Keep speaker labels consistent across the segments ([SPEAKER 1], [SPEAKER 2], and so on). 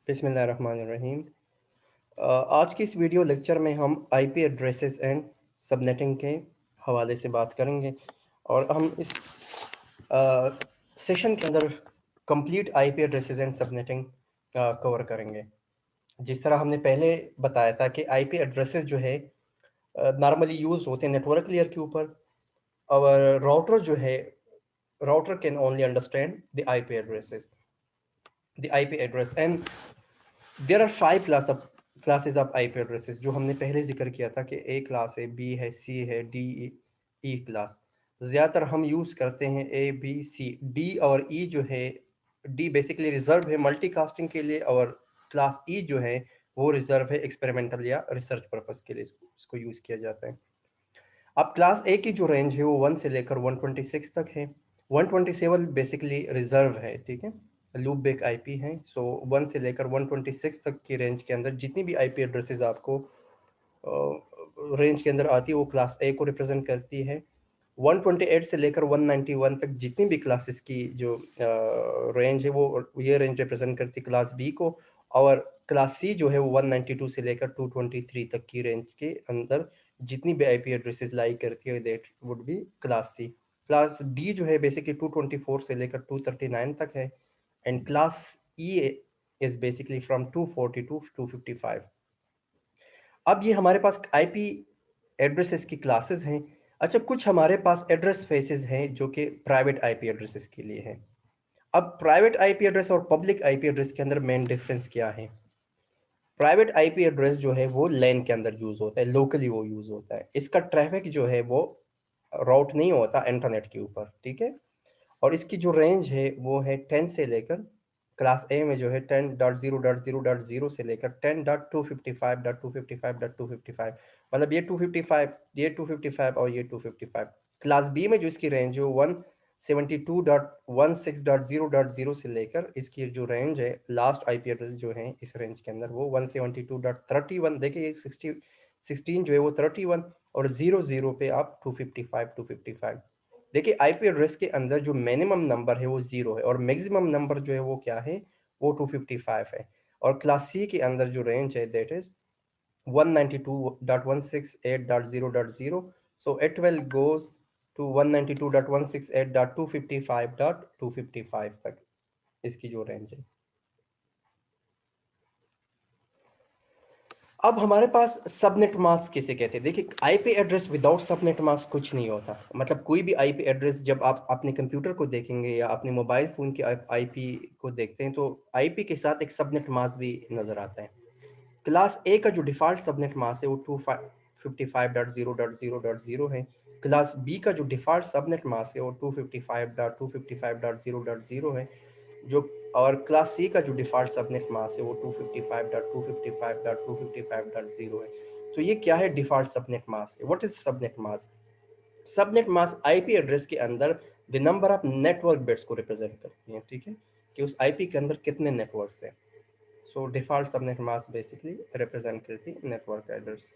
[SPEAKER 1] बिस्मिल्लाहिर्रहमानिर्रहीम। आज की इस वीडियो लेक्चर में हम आईपी एड्रेसेस एंड सबनेटिंग के हवाले से बात करेंगे और हम इस सेशन के अंदर complete IP addresses and subnetting cover करेंगे। जिस तरह हमने पहले बताया था कि आईपी एड्रेसेस जो है नॉर्मली यूज होते हैं नेटवर्क लेयर के ऊपर और राउटर जो है router can only understand the IP addresses the IP address and there are five classes of IP addresses जो हमने पहले जिक्र किया था कि ए क्लास है, बी है, सी है, डी ई क्लास। ज़्यादातर हम यूज़ करते हैं ए बी सी। डी और ई जो है, डी बेसिकली रिजर्व है मल्टीकास्टिंग के लिए और क्लास ई जो है वो रिजर्व है एक्सपेरिमेंटल या रिसर्च पर्पस के लिए इसको यूज़ किया जाता है। अब क्लास ए की जो रेंज है वो 1 से लेकर 126 तक है। 127 बेसिकली रिजर्व है, ठीक है, लूप बेक आईपी है। सो 1 से लेकर 126 तक की रेंज के अंदर जितनी भी आईपी एड्रेसेस आपको रेंज के अंदर आती है वो क्लास ए को रिप्रेजेंट करती है। 128 से लेकर 191 तक जितनी भी क्लासेस की जो रेंज है वो ये रेंज रिप्रेजेंट करती है क्लास बी को। और क्लास सी जो है वो 192 से लेकर 223 तक की रेंज के अंदर जितनी भी आईपी एड्रेसेस लाई करती है that would be class C. Class D जो है बेसिकली 224 से लेकर 239 तक है and class E is basically from 240 to 255। अब ये हमारे पास आईपी एड्रेसेस की क्लासेस हैं। अच्छा, कुछ हमारे पास एड्रेस स्पेसेस हैं जो कि प्राइवेट आईपी एड्रेसेस के लिए हैं। अब प्राइवेट आईपी एड्रेस और पब्लिक आईपी एड्रेस के अंदर मेन डिफरेंस क्या है? प्राइवेट आईपी एड्रेस जो है वो लैन के अंदर यूज होता है, लोकली वो यूज होता है। इसका ट्रैफिक जो है वो राउट नहीं होता इंटरनेट के ऊपर, ठीक है। और इसकी जो रेंज है वो है 10 से लेकर क्लास ए में जो है 10.0.0.0 से लेकर 10.255.255.255, मतलब ये 255, ये 255 और ये 255। क्लास बी में जो इसकी रेंज है वो 172.16.0.0 से लेकर इसकी जो रेंज है लास्ट आईपी एड्रेस जो है इस रेंज के अंदर वो 172.31। देखिए ये 16 जो है वो 31 और 00 पे आप 255। देखिए आईपी एड्रेस के अंदर जो मिनिमम नंबर है वो 0 है और मैक्सिमम नंबर जो है वो क्या है, वो 255 है। और क्लास सी के अंदर जो रेंज है that is 192.168.0.0। So it will goes to 192.168.255.255 तक इसकी जो रेंज है। अब हमारे पास सबनेट मास्क किसे कहते हैं? देखिए IP address without subnet mask कुछ नहीं होता। मतलब कोई भी आईपी एड्रेस जब आप अपने कंप्यूटर को देखेंगे या अपने मोबाइल फोन के आईपी को देखते हैं तो आईपी के साथ एक सबनेट मास्क भी नजर आता है। क्लास ए का जो डिफॉल्ट सबनेट मास्क है वो 255.0.0.0 है। क्लास बी का जो डिफॉल्ट सबनेट मास्क है वो 255.255.0.0 है। जो और क्लास सी का जो डिफॉल्ट सबनेट मास्क है वो 255.255.255.0 है। तो ये क्या है? Default subnet mask. What is subnet mask? Subnet mask IP address के अंदर the number of network bits को रिप्रेजेंट करती है, ठीक है, कि उस आईपी के अंदर कितने नेटवर्क्स हैं। So default subnet mask basically represent करती है नेटवर्क एड्रेस।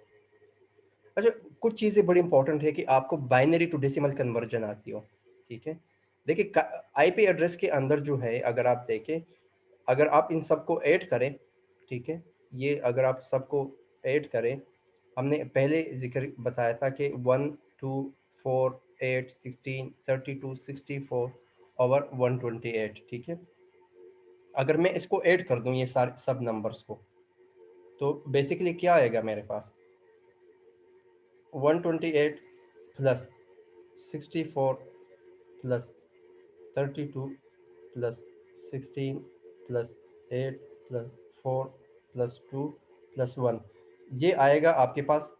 [SPEAKER 1] अच्छा, कुछ चीजें बड़ी इंपॉर्टेंट है कि आपको बाइनरी टू डेसिमल कन्वर्जन आती हो, ठीक है। देखिए आईपी एड्रेस के अंदर जो है अगर आप देखें, अगर आप इन सबको ऐड करें, ठीक है, ये अगर आप सबको ऐड करें, हमने पहले जिक्र बताया था कि 1 2 4 8 16 32 64 और 128, ठीक है। अगर मैं इसको ऐड कर दूं ये सारे सब नंबर्स को तो बेसिकली क्या आएगा मेरे पास? 128 plus 64 plus 32 plus 16 plus 8 plus 4 plus 2 plus 1, ये आएगा आपके पास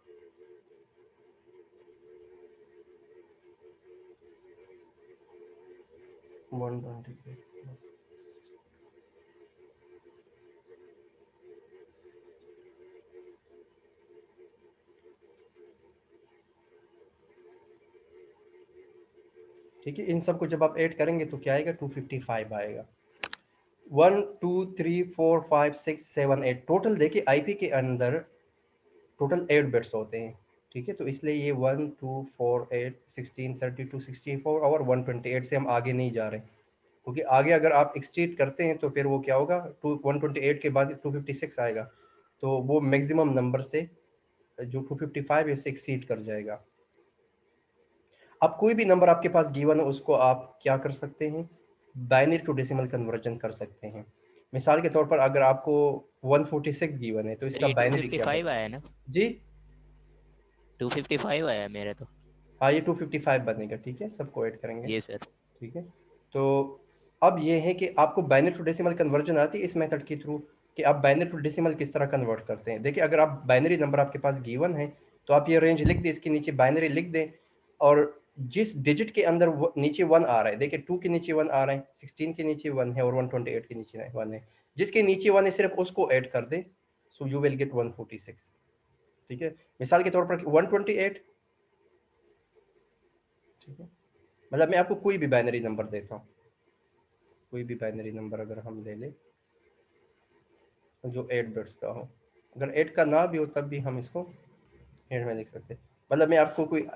[SPEAKER 1] 128 प्लस। ठीक है, इन सबको जब आप ऐड करेंगे तो क्या आएगा? 255 आएगा। 1 2 3 4 5 6 7 8 टोटल देखिए आईपी के अंदर टोटल 8 बिट्स होते हैं, ठीक है। तो इसलिए ये 1 2 4 8 16 32 64 और 128 से हम आगे नहीं जा रहे, क्योंकि आगे अगर आप एक्सटीड करते हैं तो फिर वो क्या होगा, 128 के बाद 256 आएगा, तो वो मैक्सिमम नंबर से जो 255 है उससे एक्सीड कर जाएगा। अब कोई भी नंबर आपके पास गिवन हो उसको आप क्या कर सकते हैं, बाइनरी टू डेसिमल कन्वर्जन कर सकते हैं। मिसाल के तौर पर अगर आपको 146 गिवन है तो इसका
[SPEAKER 2] ये
[SPEAKER 1] बाइनरी क्या
[SPEAKER 2] 255
[SPEAKER 1] बनेगा?
[SPEAKER 2] आया ना,
[SPEAKER 1] जी
[SPEAKER 2] 255 आया मेरा तो।
[SPEAKER 1] हाँ, ये 255 बनेगा, ठीक है, सबको ऐड करेंगे,
[SPEAKER 2] ये सर।
[SPEAKER 1] ठीक है। तो अब ये है कि आपको बाइनरी टू डेसिमल कन्वर्जन आती है इस मेथड के थ्रू, कि आप बाइनरी टू डेसिमल किस तरह कन्वर्ट करते हैं। देखिए, अगर आप बाइनरी नंबर आपके पास गिवन है तो आप ये रेंज लिख दें, इसके नीचे बाइनरी लिख दें, और जिस डिजिट के अंदर नीचे 1 आ रहा है, देखिए 2 के नीचे 1 आ रहा है, 16 के नीचे 1 है और 128 के नीचे 1 है, जिसके नीचे 1 है सिर्फ उसको ऐड कर दे, सो यू विल गेट 146, ठीक है। मिसाल के तौर पर 128, ठीक है, मतलब मैं आपको कोई भी बाइनरी नंबर देता हूँ, कोई भी बाइनरी नंबर अगर हम ले लें जो 8 बिट्स का हो, अगर 8 का ना भी हो तब भी हम इसको 8 में लिख सकते हैं। मतलब मैं आपको कोई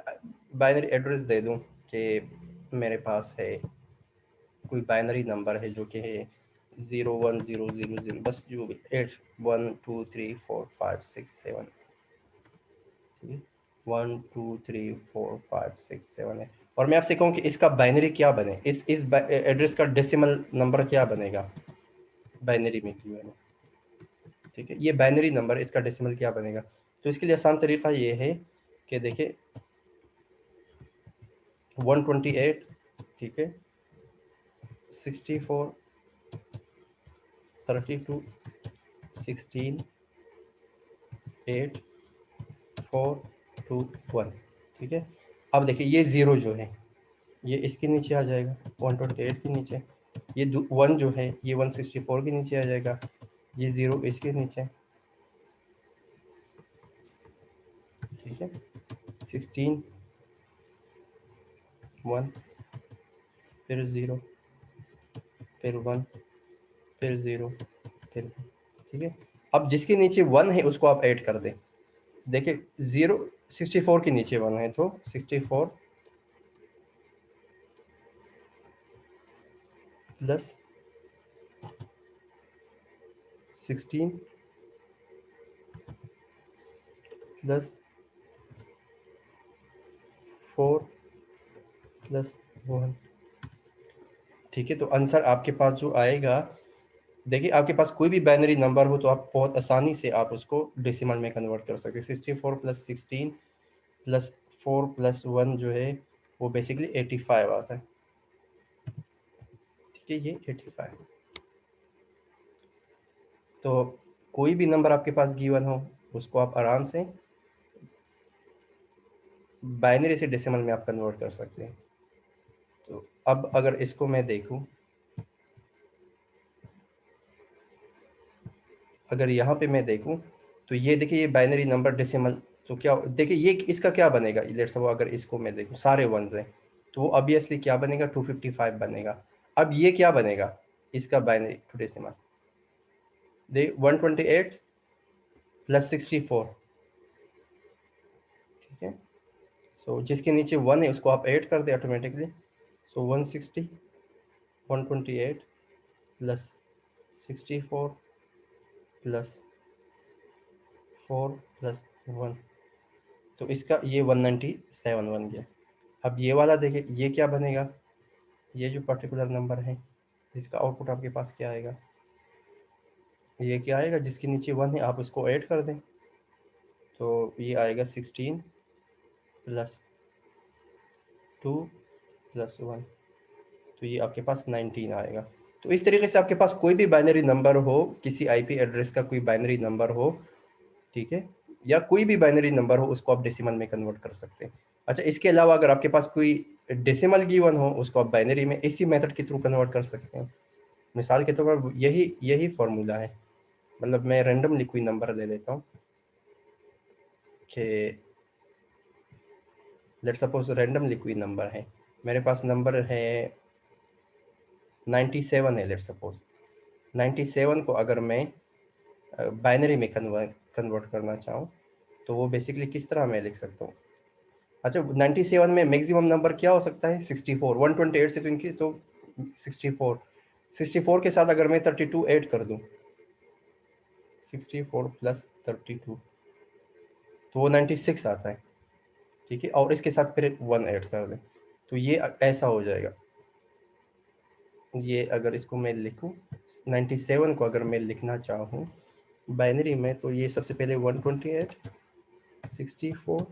[SPEAKER 1] बाइनरी एड्रेस दे दूं कि मेरे पास है कोई बाइनरी नंबर है जो कि है 01000, बस जो भी 8 1 2 3 4 5 6 7, ठीक है, 1 2 3 4 5 6 7 है, और मैं आपसे कहूँ कि इसका बाइनरी क्या बने, इस एड्रेस का डेसिमल नंबर क्या बनेगा बाइनरी में, क्यों, ठीक है, ये बाइनरी नंबर इसका डेसिमल क्या बनेगा। तो इसके लिए आसान तरीका ये है कि देखिए 128, ठीक है, 64 32 16 8 4 2 1, ठीक है। अब देखिए ये जीरो जो है ये इसके नीचे आ जाएगा 128 के नीचे, ये 1 जो है ये 164 के नीचे आ जाएगा, ये जीरो इसके नीचे, ठीक है, 16 1 फिर 0 फिर 1 फिर 0 फिर 1, ठीक है। अब जिसके नीचे 1 है उसको आप ऐड कर दें, देखिए 64 के नीचे 1 है तो 64 प्लस 16 प्लस 4 प्लस 1, ठीक है। तो आंसर आपके पास जो आएगा, देखिए आपके पास कोई भी बाइनरी नंबर हो तो आप बहुत आसानी से आप उसको डेसिमल में कन्वर्ट कर सकते हैं। 64 प्लस 16 प्लस 4 प्लस 1 जो है वो बेसिकली 85 आता है, ठीक है, ये 85। तो कोई भी नंबर आपके पास गिवन हो उसको आप आराम से बाइनरी से डेसिमल में आप कन्वर्ट कर सकते हैं। तो अब अगर इसको मैं देखूं, अगर यहाँ पे मैं देखूं तो ये देखिए ये बाइनरी नंबर डेसिमल, तो क्या देखिए ये इसका क्या बनेगा, लेट्स सपोज अगर इसको मैं देखूं सारे वंस हैं तो वो ऑब्वियसली क्या बनेगा 255 बनेगा। अब ये क्या बनेगा इसका बाइनरी टू डेसिमल, दे 128 प्लस 64, ठीक है। सो जिसके नीचे 1 है उसको आप ऐड कर दे ऑटोमेटिकली, सो 160 128 प्लस 64 प्लस 4 प्लस 1, तो इसका ये 197 बन गया। अब ये वाला देखिए ये क्या बनेगा, ये जो पर्टिकुलर नंबर है इसका आउटपुट आपके पास क्या आएगा, ये क्या आएगा, जिसके नीचे 1 है आप उसको ऐड कर दें, तो ये आएगा 16 प्लस 2 प्लस 1, तो ये आपके पास 19 आएगा। तो इस तरीके से आपके पास कोई भी बाइनरी नंबर हो, किसी आईपी एड्रेस का कोई बाइनरी नंबर हो, ठीक है, या कोई भी बाइनरी नंबर हो उसको आप डेसिमल में कन्वर्ट कर सकते हैं। अच्छा, इसके अलावा अगर आपके पास कोई डेसिमल गिवन हो उसको आप बाइनरी में इसी मेथड के थ्रू कन्वर्ट कर सकते हैं। मिसाल के तौर पर यही फॉर्मूला है, मतलब मैं रैंडमली कोई नंबर ले लेता हूँ कि लेट्स सपोज रैंडमली कोई नंबर है, मेरे पास नंबर है 97 है, लेट्स सपोज 97 को अगर मैं बाइनरी में कन्वर्ट करना चाहूँ तो वो बेसिकली किस तरह मैं लिख सकता हूँ। अच्छा, 97 में मैक्सिमम नंबर क्या हो सकता है 64, 128 से तो इनकी तो 64, 64 के साथ अगर मैं 32 ऐड कर दूं, 64 प्लस 32 तो वो 96 आता है, ठीक है। और इसके साथ फिर 1 ऐड कर दें तो ये ऐसा हो जाएगा। ये अगर इसको मैं लिखूं 97 को अगर मैं लिखना चाहूँ बाइनरी में, तो ये सबसे पहले 128 64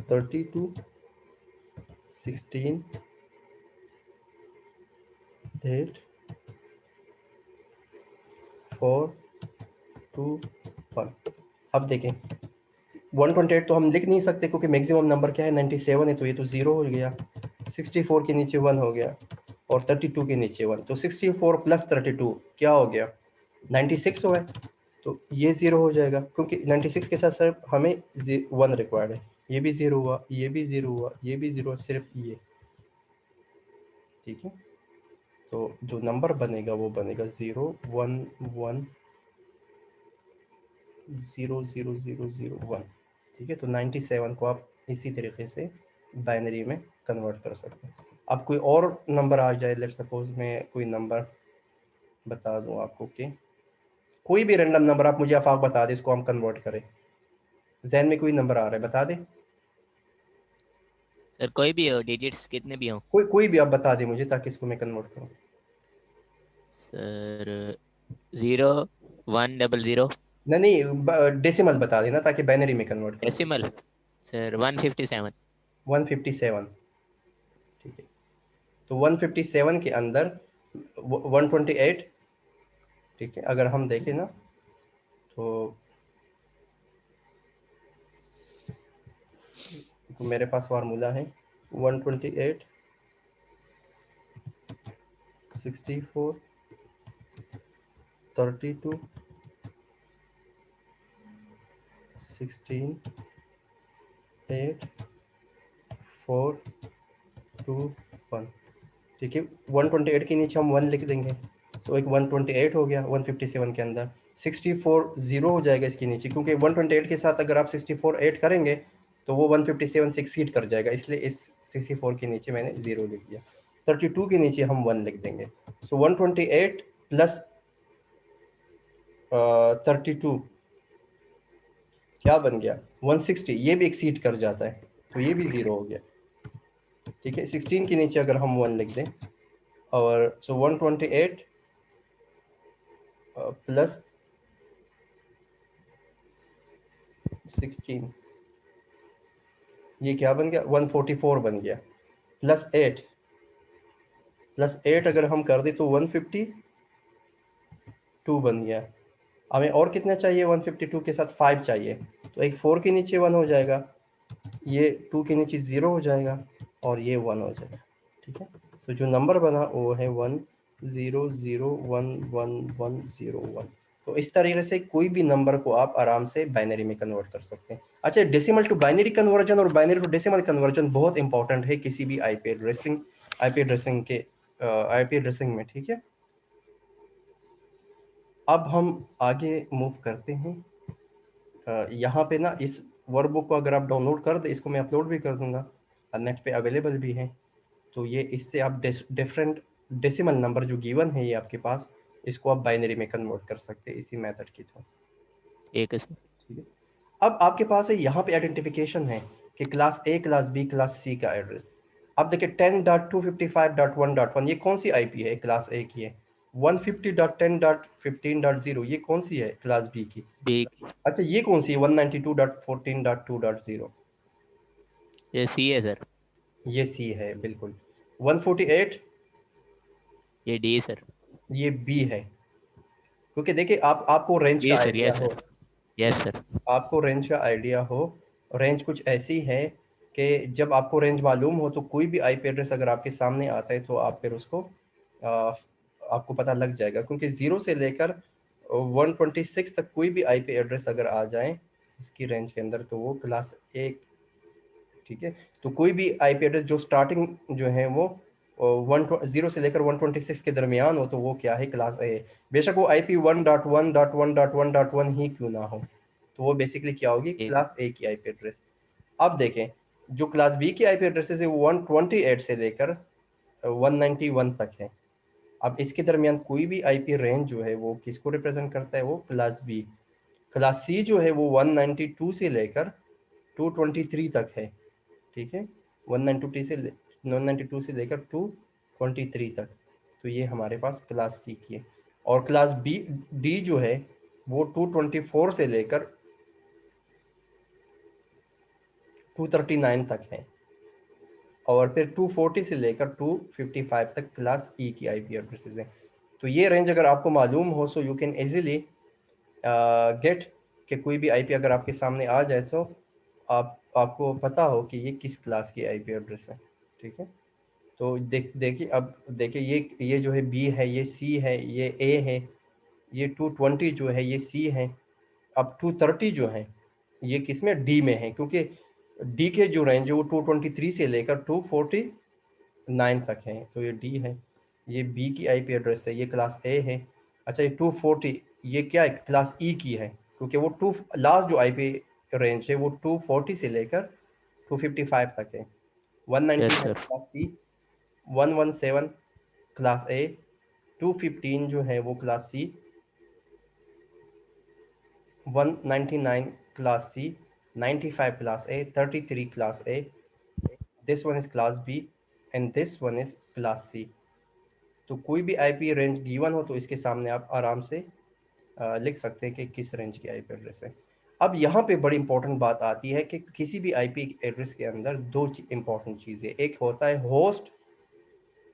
[SPEAKER 1] 32 16 8 4 2 1। अब देखें 128 तो हम लिख नहीं सकते क्योंकि मैक्सिमम नंबर क्या है 97 है, तो ये तो 0 हो गया। 64 के नीचे 1 हो गया और 32 के नीचे 1, तो 64 प्लस 32 क्या हो गया 96 हुआ है, तो ये 0 हो जाएगा क्योंकि 96 के साथ सिर्फ हमें 1 रिक्वायर्ड है। ये भी 0 हुआ, ये भी 0 हुआ, ये भी 0, सिर्फ ये, ठीक है। तो जो नंबर बनेगा वो बनेगा 0 1 1 0 0 0 0 1, ठीक है। तो 97 को आप इसी तरीके से बाइनरी में कन्वर्ट कर सकते हैं। अब कोई और नंबर आ जाए, लेट सपोज मैं कोई नंबर बता दूं आपको कि कोई भी रैंडम नंबर आप मुझे आफाक बता दे, इसको हम कन्वर्ट करें। जहन में कोई नंबर आ रहा है बता दे
[SPEAKER 2] सर कोई भी हो, डिजिट्स कितने भी हो।
[SPEAKER 1] कोई भी आप बता दे मुझे ताकि इसको मैं कन्वर्ट करूं।
[SPEAKER 2] सर 0100।
[SPEAKER 1] नहीं नहीं, डेसिमल बता देना ताकि बाइनरी में कन्वर्ट करूं।
[SPEAKER 2] Decimal sir 157।
[SPEAKER 1] 157, ठीक है। तो 157 के अंदर 128, ठीक है। अगर हम देखें ना तो मेरे पास फार्मूला है 128 64 32 16 8 4 2 1, ठीक है। 128 के नीचे हम 1 लिख देंगे, तो एक 128 हो गया 157 के अंदर। 64 0 हो जाएगा इसके नीचे क्योंकि 128 के साथ अगर आप 64 ऐड करेंगे तो वो 157 से एक्सीड कर जाएगा, इसलिए इस 64 के नीचे मैंने 0 लिख दिया। 32 के नीचे हम 1 लिख देंगे। सो 128 प्लस 32 क्या बन गया 160, ये भी एक्सीड कर जाता है तो ये भी 0 हो गया, ठीक है। 16 के नीचे अगर हम 1 लिख दें और सो 128 प्लस 16, ये क्या बन गया 144 बन गया, प्लस 8 अगर हम कर दे तो 152 बन गया। हमें और कितना चाहिए 152 के साथ 5 चाहिए, तो एक 4 के नीचे 1 हो जाएगा, ये 2 के नीचे 0 हो जाएगा और ये 1 हो जाएगा, ठीक है। तो जो नंबर बना वो है 1 0 0 1 1 1 0 1। तो इस तरीके से कोई भी नंबर को आप आराम से बाइनरी में कन्वर्ट कर सकते हैं। अच्छा, डेसिमल टू बाइनरी कन्वर्जन और बाइनरी टू डेसिमल कन्वर्जन बहुत इंपॉर्टेंट है किसी भी आईपी एड्रेसिंग में, ठीक है। अब हम आगे मूव करते हैं। यहाँ पे ना इस वर्कबुक को अगर आप डाउनलोड कर दे, इसको मैं अपलोड भी कर दूंगा, नेट पे अवेलेबल भी है। तो ये इससे आप डिफरेंट डेसिमल नंबर जो गिवन है ये आपके पास, इसको आप बाइनरी में कन्वर्ट कर सकते हैं इसी मेथड के थ्रू,
[SPEAKER 2] ठीक है सर।
[SPEAKER 1] ठीक है। अब आपके पास है यहाँ पे आइडेंटिफिकेशन है कि class A, class B, class C का एड्रेस। अब देखिए 10.255.1.1 ये कौन सी आईपी है, क्लास ए की है। 150.10.15.0 ये कौन सी है, क्लास बी की।
[SPEAKER 2] ठीक।
[SPEAKER 1] अच्छा, ये कौन सी है 192.14.2.0,
[SPEAKER 2] ये सी है सर।
[SPEAKER 1] ये सी है बिल्कुल। 148
[SPEAKER 2] ये डी सर।
[SPEAKER 1] ये बी है, क्योंकि देखिए आपको रेंज का
[SPEAKER 2] ये सर,
[SPEAKER 1] आइडिया
[SPEAKER 2] यस
[SPEAKER 1] हो,
[SPEAKER 2] सर। Yes sir.
[SPEAKER 1] आपको रेंज का आइडिया हो। रेंज कुछ ऐसी है कि जब आपको रेंज मालूम हो तो कोई भी आईपी एड्रेस अगर आपके सामने आता है तो आप फिर उसको आपको पता लग जाएगा, क्योंकि 0 से लेकर 126 तक कोई भी आईपी एड्रेस अगर आ जाए इसकी रेंज के अंदर तो वो क्लास ए, ठीक है। तो कोई भी आईपी एड्रेस जो स्टार्टिंग जो है वो 0 से लेकर 126 के दरमियान हो तो वो क्या है, क्लास ए। बेशक वो आईपी 1.1.1.1.1 ही क्यों ना हो, तो वो बेसिकली क्या होगी,
[SPEAKER 2] ठीक।
[SPEAKER 1] क्लास ए की आईपी एड्रेस। अब देखें जो क्लास बी की आईपी एड्रेसेस है वो 128 से लेकर 191 तक है। अब इसके दरमियान कोई भी आईपी रेंज जो है वो किसको रिप्रेजेंट करता है, वो क्लास बी। क्लास सी जो है वो 192 से लेकर 223 तक है, ठीक है, 192 से लेकर 223 तक। तो ये हमारे पास क्लास सी की है। और क्लास बी डी जो है वो 224 से लेकर 239 तक है। और फिर 240 से लेकर 255 तक क्लास ई की आईपी एड्रेसेस हैं। तो ये रेंज अगर आपको मालूम हो so you can easily get कि कोई भी आईपी अगर आपके सामने आ जाए तो आपको पता हो कि ये किस क्लास की आईपी एड्रेस है, ठीक है। तो देखिए, अब देखिए ये जो है बी है, ये सी है, ये ए है, ये 220 जो है ये सी है। अब 230 जो है ये किसमें, डी में है, क्योंकि डी के जो रेंज है वो 223 से लेकर 249 तक है, तो ये डी है। ये बी की आईपी एड्रेस है, ये क्लास ए है। अच्छा, ये 240 ये क्या है, क्लास ई की है, क्योंकि वो टू लास्ट जो आईपी रेंज है वो 240 से लेकर 255 तक है।
[SPEAKER 2] यस
[SPEAKER 1] 190 है
[SPEAKER 2] sir.
[SPEAKER 1] Class C, 117 class A, 215 जो है वो class C, 199 class C, 95 class A, 33 class A, this one is class B and this one is class C. तो कोई भी आईपी रेंज गिवन हो तो इसके सामने आप आराम से लिख सकते हैं कि किस रेंज की आईपी एड्रेस है। अब यहाँ पे बड़ी इंपॉर्टेंट बात आती है कि किसी भी आईपी एड्रेस के अंदर दो इंपॉर्टेंट चीज़ें, एक होता है होस्ट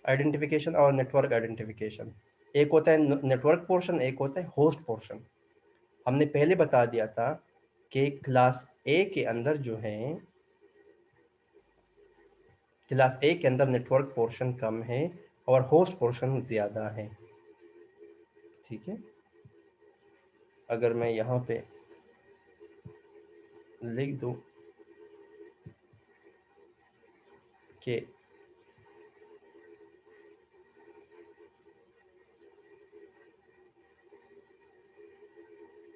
[SPEAKER 1] आइडेंटिफिकेशन और नेटवर्क आइडेंटिफिकेशन। एक होता है नेटवर्क पोर्शन, एक होता है होस्ट पोर्शन। हमने पहले बता दिया था कि क्लास ए के अंदर जो है, क्लास ए के अंदर नेटवर्क पोर्शन कम है और होस्ट पोर्शन ज़्यादा है, ठीक है। अगर मैं यहाँ पे लिख दूँ कि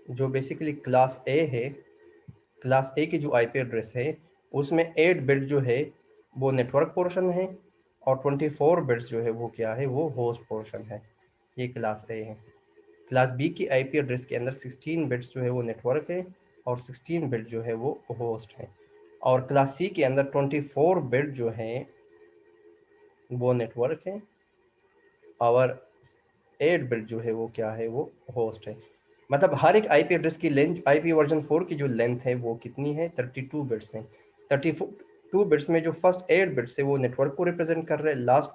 [SPEAKER 1] जो बेसिकली क्लास ए है, क्लास ए की जो आईपी एड्रेस है उसमें 8 बिट जो है वो नेटवर्क पोर्शन है और 24 बिट्स जो है वो क्या है, वो होस्ट पोर्शन है। ये क्लास ए है। क्लास बी की आईपी एड्रेस के अंदर 16 बिट्स जो है वो नेटवर्क है और 16 बिट जो है वो होस्ट है। और क्लास सी के अंदर 24 बिट जो है वो नेटवर्क है और 8 बिट जो है वो क्या है, वो होस्ट है। मतलब हर एक आईपी एड्रेस की लेंथ, आईपी वर्जन 4 की जो लेंथ है वो कितनी है, 32 बिट्स है। 32 बिट्स में जो फर्स्ट 8 बिट्स है वो नेटवर्क को रिप्रेजेंट कर रहे हैं, लास्ट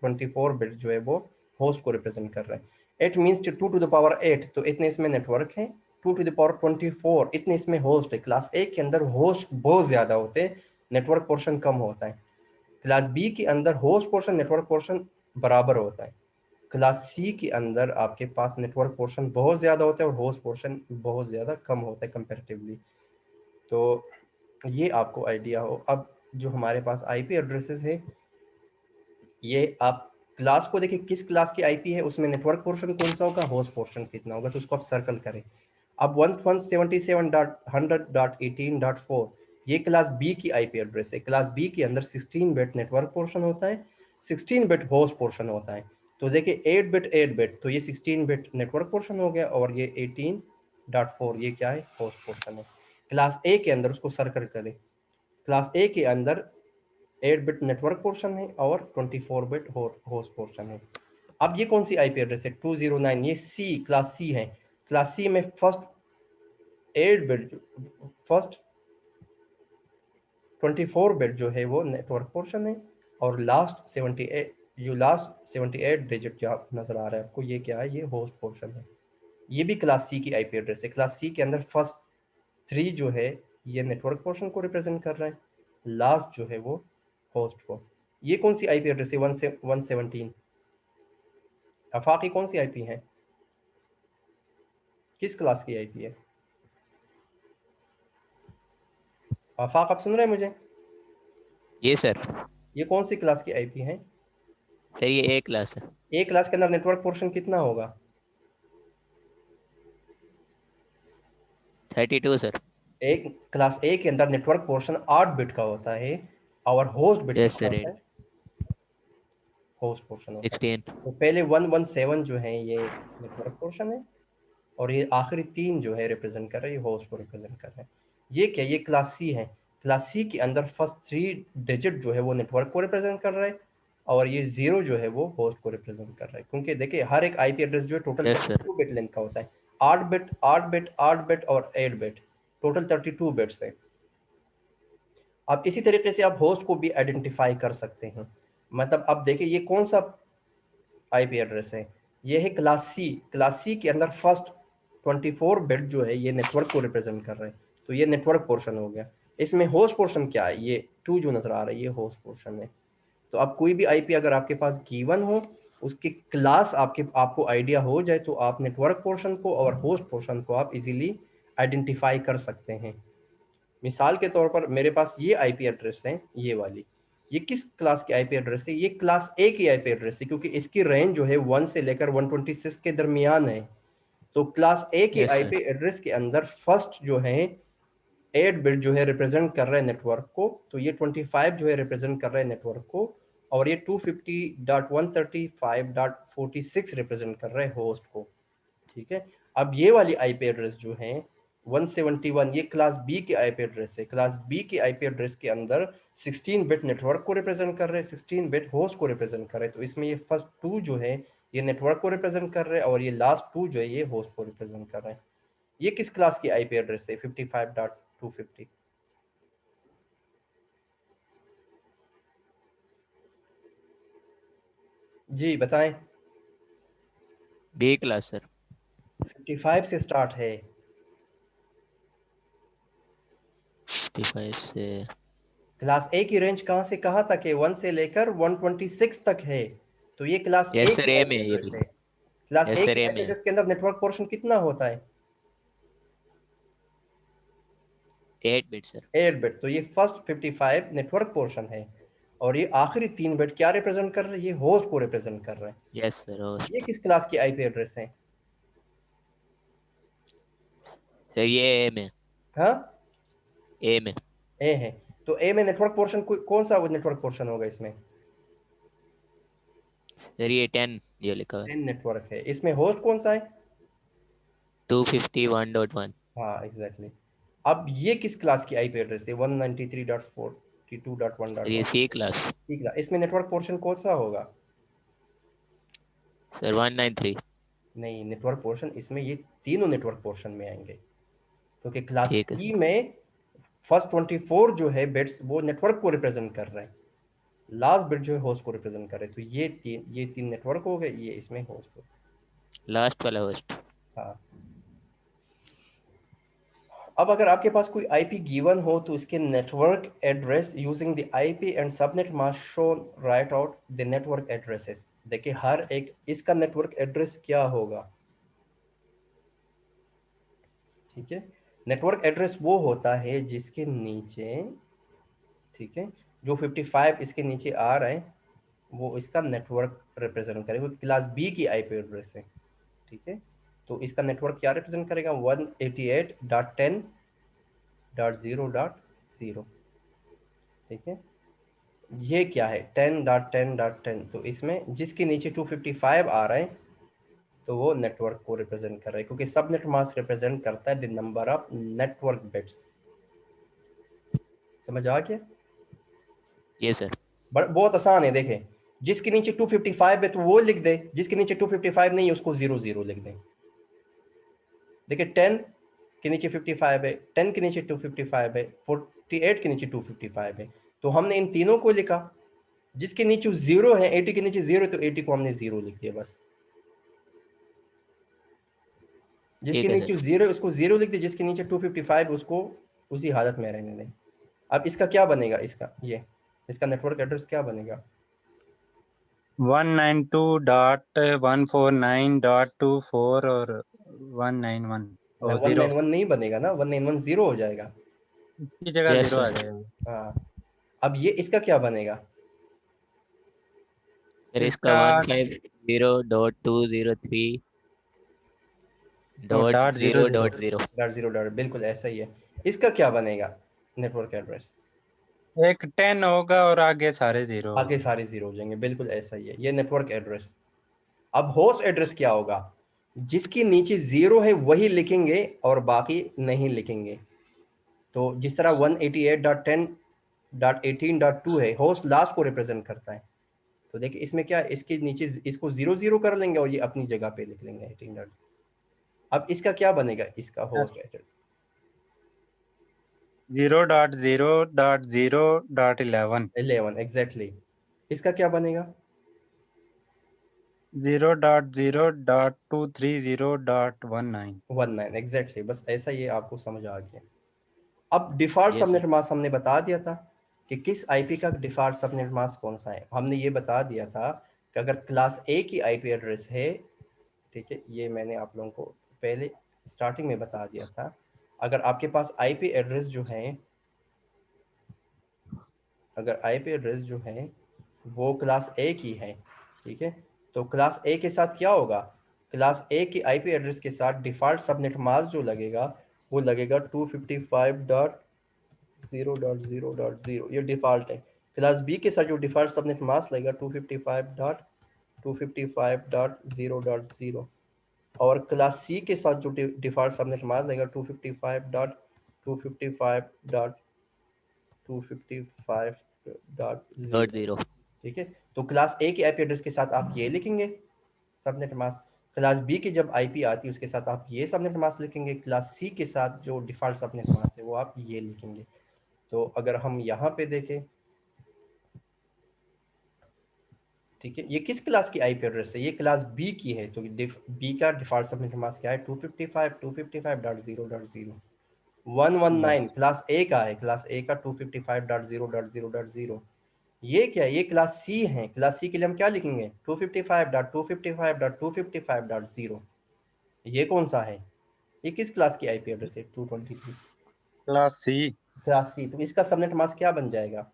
[SPEAKER 1] 24 बिट जो है वो होस्ट को रिप्रेजेंट कर रहे हैं। 8 मीन्स 2 टू द पावर 8, तो इतने इसमें नेटवर्क है, 2 टू द पावर 24 इतने इसमें होस्ट है। क्लास ए के अंदर होस्ट बहुत ज्यादा होते हैं, नेटवर्क पोर्शन कम होता है। क्लास बी के अंदर होस्ट पोर्शन नेटवर्क पोर्शन बराबर होता है। क्लास सी के अंदर आपके पास नेटवर्क पोर्शन बहुत ज़्यादा होता है और होस्ट पोर्शन बहुत ज़्यादा कम होता है कंपैरेटिवली। तो ये आपको आइडिया हो। अब जो हमारे पास आईपी एड्रेसेस है, ये आप क्लास को देखिए किस क्लास की आईपी है, उसमें नेटवर्क पोर्शन कौन सा होगा, होस्ट पोर्शन कितना होगा, तो उसको आप सर्कल करें। अब 177.100.18.4 ये क्लास बी की आईपी एड्रेस है। क्लास बी के अंदर 16 बिट नेटवर्क पोर्शन होता है, 16 बिट होस्ट पोर्शन होता है। तो देखिए 8 बिट तो ये 16 बिट नेटवर्क पोर्शन हो गया और ये 18.4 ये क्या है, होस्ट पोर्शन है। क्लास ए के अंदर उसको सर्कल करें। क्लास ए के अंदर 8 बिट नेटवर्क पोर्शन है और 24 बिट होस्ट पोर्शन है। अब ये कौन सी आईपी एड्रेस है, 209, ये सी क्लास सी है। क्लास सी में फर्स्ट 8 बिट, फर्स्ट 24 बिट जो है वो नेटवर्क पोर्शन है और लास्ट 78, जो लास्ट 78 डिजिट जो नजर आ रहा है आपको, ये क्या है, ये होस्ट पोर्शन है। ये भी क्लास सी की आईपी एड्रेस है। क्लास सी के अंदर फर्स्ट 3 जो है ये नेटवर्क पोर्शन को रिप्रेजेंट कर रहा है, लास्ट जो है वो होस्ट को। ये कौन सी आईपी एड्रेस है, 117। आफाकी कौन सी आईपी है, किस क्लास की आईपी है? आफाक आप सुन रहे हैं मुझे?
[SPEAKER 2] ये सर।
[SPEAKER 1] ये कौन सी क्लास की आईपी है?
[SPEAKER 2] सर ये ए क्लास है।
[SPEAKER 1] ए क्लास के अंदर नेटवर्क पोर्शन कितना होगा?
[SPEAKER 2] 32 सर।
[SPEAKER 1] एक क्लास ए के अंदर नेटवर्क पोर्शन 8 बिट का होता है और होस्ट बिट
[SPEAKER 2] यस
[SPEAKER 1] कितना
[SPEAKER 2] सर
[SPEAKER 1] होता
[SPEAKER 2] 8।
[SPEAKER 1] है? होस्ट पोर्शन होता है।
[SPEAKER 2] 16।
[SPEAKER 1] तो पहले 117 जो है ये नेटवर्क पोर्शन है, और ये आखिरी 3 जो है रिप्रेजेंट कर रहे हैं, ये होस्ट को रिप्रेजेंट कर रहे हैं। ये क्या, ये क्लास सी है। क्लास सी के अंदर फर्स्ट 3 डिजिट जो है वो नेटवर्क को रिप्रेजेंट कर रहा है, और ये 0 जो है वो होस्ट को रिप्रेजेंट कर रहा है। क्योंकि देखिए हर एक आईपी एड्रेस जो है total
[SPEAKER 2] yes sir.
[SPEAKER 1] 32 bit length का होता है। 8 बिट 8 बिट 8 बिट और 8 बिट, टोटल 32 बिट्स है। अब इसी तरीके से आप होस्ट को भी आइडेंटिफाई कर सकते हैं। मतलब अब देखिए ये कौन सा आईपी एड्रेस है, ये है क्लास सी। क्लास सी के अंदर फर्स्ट 24 बिट जो है ये नेटवर्क को रिप्रेजेंट कर रहे हैं, तो ये नेटवर्क पोर्शन हो गया। इसमें होस्ट पोर्शन क्या है, ये 2 जो नजर आ रहा है ये होस्ट पोर्शन है। तो अब कोई भी आईपी अगर आपके पास गिवन हो, उसकी क्लास आपको आइडिया हो जाए, तो आप नेटवर्क पोर्शन को और होस्ट पोर्शन को आप इजीली आइडेंटिफाई कर सकते हैं। मिसाल के तौर पर मेरे पास ये आईपी एड्रेस है, ये वाली, ये किस क्लास की आईपी एड्रेस है, ये क्लास ए की आईपी एड्रेस है, क्योंकि इसकी रेंज जो है 1 से लेकर 126 के दरमियान है। तो क्लास ए की
[SPEAKER 2] यस सर।
[SPEAKER 1] आईपी एड्रेस के अंदर फर्स्ट जो है 8 बिट जो है रिप्रेजेंट कर रहा है नेटवर्क को, तो ये 25 जो है रिप्रेजेंट कर रहा है नेटवर्क को, और ये 250.135.46 रिप्रेजेंट कर रहा है होस्ट को। ठीक है। अब ये वाली आईपी एड्रेस जो है 171, ये क्लास बी की आईपी एड्रेस है। क्लास बी की आईपी एड्रेस के अंदर 16 बिट नेटवर्क को रिप्रेजेंट कर रहे हैं, 16 बिट होस्ट को रिप्रेजेंट कर रहे हैं। तो इसमें ये फर्स्ट 2 जो है ये नेटवर्क को रिप्रेजेंट कर रहे हैं, और ये लास्ट 2 जो है ये होस्ट को रिप्रेजेंट कर रहे हैं। ये किस क्लास की आईपी एड्रेस है, 55.250। जी बताएं।
[SPEAKER 2] B class sir.
[SPEAKER 1] 55 से स्टार्ट है।
[SPEAKER 2] 55 से।
[SPEAKER 1] क्लास ए की रेंज कहां से कहां तक है, 1 से लेकर 126 तक है। तो ये क्लास ए
[SPEAKER 2] यस सर,
[SPEAKER 1] की
[SPEAKER 2] ए में
[SPEAKER 1] आईपी
[SPEAKER 2] है ये
[SPEAKER 1] एड्रेस
[SPEAKER 2] भी।
[SPEAKER 1] है। क्लास
[SPEAKER 2] यस
[SPEAKER 1] ए
[SPEAKER 2] सर,
[SPEAKER 1] की
[SPEAKER 2] ए
[SPEAKER 1] आईपी
[SPEAKER 2] में है।
[SPEAKER 1] एड्रेस के अंदर नेटवर्क पोर्शन कितना होता है,
[SPEAKER 2] 8 बिट सर।
[SPEAKER 1] 8 बिट। तो ये फर्स्ट 55 नेटवर्क पोर्शन है, और ये आखिरी 3 बिट क्या रिप्रेजेंट कर रहे हैं, ये होस्ट को रिप्रेजेंट कर रहे हैं।
[SPEAKER 2] यस सर,
[SPEAKER 1] ये
[SPEAKER 2] होस्ट।
[SPEAKER 1] किस क्लास की आईपी एड्रेस है,
[SPEAKER 2] सर ये ए में।
[SPEAKER 1] हाँ
[SPEAKER 2] ए में।
[SPEAKER 1] ए है। तो ए में नेटवर्क पोर्शन कौन सा नेटवर्क पोर्शन होगा इसमें,
[SPEAKER 2] सर ये 10 ये लिखा है।
[SPEAKER 1] 10 नेटवर्क है। इसमें होस्ट कौन सा है,
[SPEAKER 2] 251.1।
[SPEAKER 1] हाँ एग्जैक्टली exactly। अब ये किस क्लास की आईपी एड्रेस है, 193.42.1.1।
[SPEAKER 2] सर ये सी क्लास।
[SPEAKER 1] ठीक है, इसमें नेटवर्क पोर्शन कौन सा होगा,
[SPEAKER 2] सर 193।
[SPEAKER 1] नहीं नेटवर्क पोर्शन इसमें ये तीनों नेटवर्क पोर्शन में आएंगे, क्योंकि क्लास
[SPEAKER 2] ठीक है
[SPEAKER 1] सी
[SPEAKER 2] सर।
[SPEAKER 1] में फर्स्ट 24 जो है बिट्स वो नेटवर्क को रिप्रेजेंट कर रहे हैं, लास्ट बिट जो है होस्ट को रिप्रेजेंट कर रहे हैं। तो ये तीन नेटवर्क हो गए, ये इसमें होस्ट हो।
[SPEAKER 2] लास्ट वाला होस्ट।
[SPEAKER 1] हाँ। अब अगर आपके पास कोई आईपी गिवन हो, तो इसके network address using the IP and subnet mask show right out the network addresses. देखिए हर एक इसका नेटवर्क एड्रेस क्या होगा, ठीक है। नेटवर्क एड्रेस वो होता है जिसके नीचे, ठीक है, जो 55 इसके नीचे आ रहा है वो इसका नेटवर्क रिप्रेजेंट करेगा। क्लास बी की आईपी एड्रेस है, ठीक है। तो इसका नेटवर्क क्या रिप्रेजेंट करेगा, 188.10.0.0, ठीक है। ये क्या है, 10.10.10। तो इसमें जिसके नीचे 255 आ रहा है तो वो नेटवर्क को रिप्रेजेंट कर रहा है, क्योंकि सबनेट मास्क रिप्रेजेंट करता है the number of network bits. समझ आ गया,
[SPEAKER 2] ये सर।
[SPEAKER 1] बहुत आसान है। देखें जिसके नीचे 255 है तो वो लिख दे, जिसके नीचे 255 नहीं है उसको 00 लिख दें। देखिए 10 के नीचे 55 है, 10 के नीचे 255 है, 48 के नीचे 255 है, तो हमने इन तीनों को लिखा। जिसके नीचे 0 है, 80 के नीचे 0 है, तो 80 को हमने 0 लिख दिया बस। जिसके
[SPEAKER 2] ठीक है
[SPEAKER 1] नीचे
[SPEAKER 2] सर।
[SPEAKER 1] 0 है उसको 0 लिख दिया, जिसके नीचे 255 उसको उसी हालत में रहने दें। अब इसका क्या बनेगा, इसका नेटवर्क एड्रेस क्या बनेगा,
[SPEAKER 3] 192.149.24 और 191
[SPEAKER 1] ना
[SPEAKER 3] और जीरो
[SPEAKER 1] 191 नहीं बनेगा ना, 191 0 हो जाएगा।
[SPEAKER 3] की जगह
[SPEAKER 2] यस
[SPEAKER 3] जीरो आ
[SPEAKER 2] सर।
[SPEAKER 3] जाएगा।
[SPEAKER 1] हाँ। अब ये इसका क्या बनेगा,
[SPEAKER 2] सर इसका
[SPEAKER 3] इसका
[SPEAKER 2] 150.203 dot
[SPEAKER 3] dot zero
[SPEAKER 2] zero
[SPEAKER 3] zero
[SPEAKER 2] dot zero.
[SPEAKER 1] Dot zero dot, बिल्कुल ऐसा ही है। इसका क्या बनेगा नेटवर्क एड्रेस,
[SPEAKER 3] एक 10 होगा और आगे सारे 0
[SPEAKER 1] आगे सारे 0 हो जाएंगे, बिल्कुल ऐसा ही है, ये नेटवर्क एड्रेस। अब होस्ट एड्रेस क्या होगा, जिसके नीचे 0 है वही लिखेंगे और बाकी नहीं लिखेंगे। तो जिस तरह 188.10.18.2 है, होस्ट लास्ट को रिप्रेजेंट करता है। तो देखिए इसमें क्या, इसके नीचे इसको 0 कर लेंगे और ये अपनी जगह पे लिख लेंगे 18. अब इसका क्या बनेगा, इसका होस्ट एड्रेस
[SPEAKER 3] 0.0.0.11
[SPEAKER 1] 11 एग्जैक्टली। इसका क्या बनेगा
[SPEAKER 3] 0.0.230.19
[SPEAKER 1] 19 एग्जैक्टली। बस ऐसा ये आपको समझ आ गया। अब default
[SPEAKER 2] Yes,
[SPEAKER 1] subnet
[SPEAKER 2] sir.
[SPEAKER 1] Mask हमने बता दिया था कि किस आईपी का डिफॉल्ट सबनेट मास्क कौन सा है। हमने ये बता दिया था कि अगर क्लास ए की आईपी एड्रेस है, ठीक है, ये मैंने आप लोगों को पहले स्टार्टिंग में बता दिया था। अगर आपके पास आईपी एड्रेस जो है, अगर आईपी एड्रेस जो है वो क्लास ए की है, ठीक है, तो क्लास ए के साथ क्या होगा, क्लास ए की आईपी एड्रेस के साथ डिफॉल्ट सबनेट मास्क जो लगेगा वो लगेगा 255.0.0.0, ये डिफॉल्ट है। क्लास बी के साथ जो डिफॉल्ट सबनेट मास्क लगेगा 255.255.0.0, और क्लास सी के साथ जो डिफॉल्ट सबनेट मास्क लगेगा 255.255.255.0,
[SPEAKER 2] Dot zero.
[SPEAKER 1] ठीक है। तो क्लास ए के आईपी एड्रेस के साथ आप ये लिखेंगे सबनेट मास्क, क्लास बी की जब आईपी आती है उसके साथ आप ये सबनेट मास्क लिखेंगे, क्लास सी के साथ जो डिफॉल्ट सबनेट मास्क है वो आप ये लिखेंगे। तो अगर हम यहाँ पे देखें, ठीक है, ये किस क्लास की आईपी एड्रेस है, ये क्लास बी की है। तो बी का डिफॉल्ट सबनेट मास्क क्या है 255.255.0.0। 119
[SPEAKER 3] Yes.
[SPEAKER 1] क्लास ए का है, क्लास ए का 255.0.0.0। ये क्या है, ये क्लास सी है, क्लास सी के लिए हम क्या लिखेंगे 255.255.255.0। ये कौन सा है, ये किस क्लास की आईपी एड्रेस है 223
[SPEAKER 3] क्लास सी
[SPEAKER 1] क्लास सी। तो इसका सबनेट मास्क क्या बन जाएगा,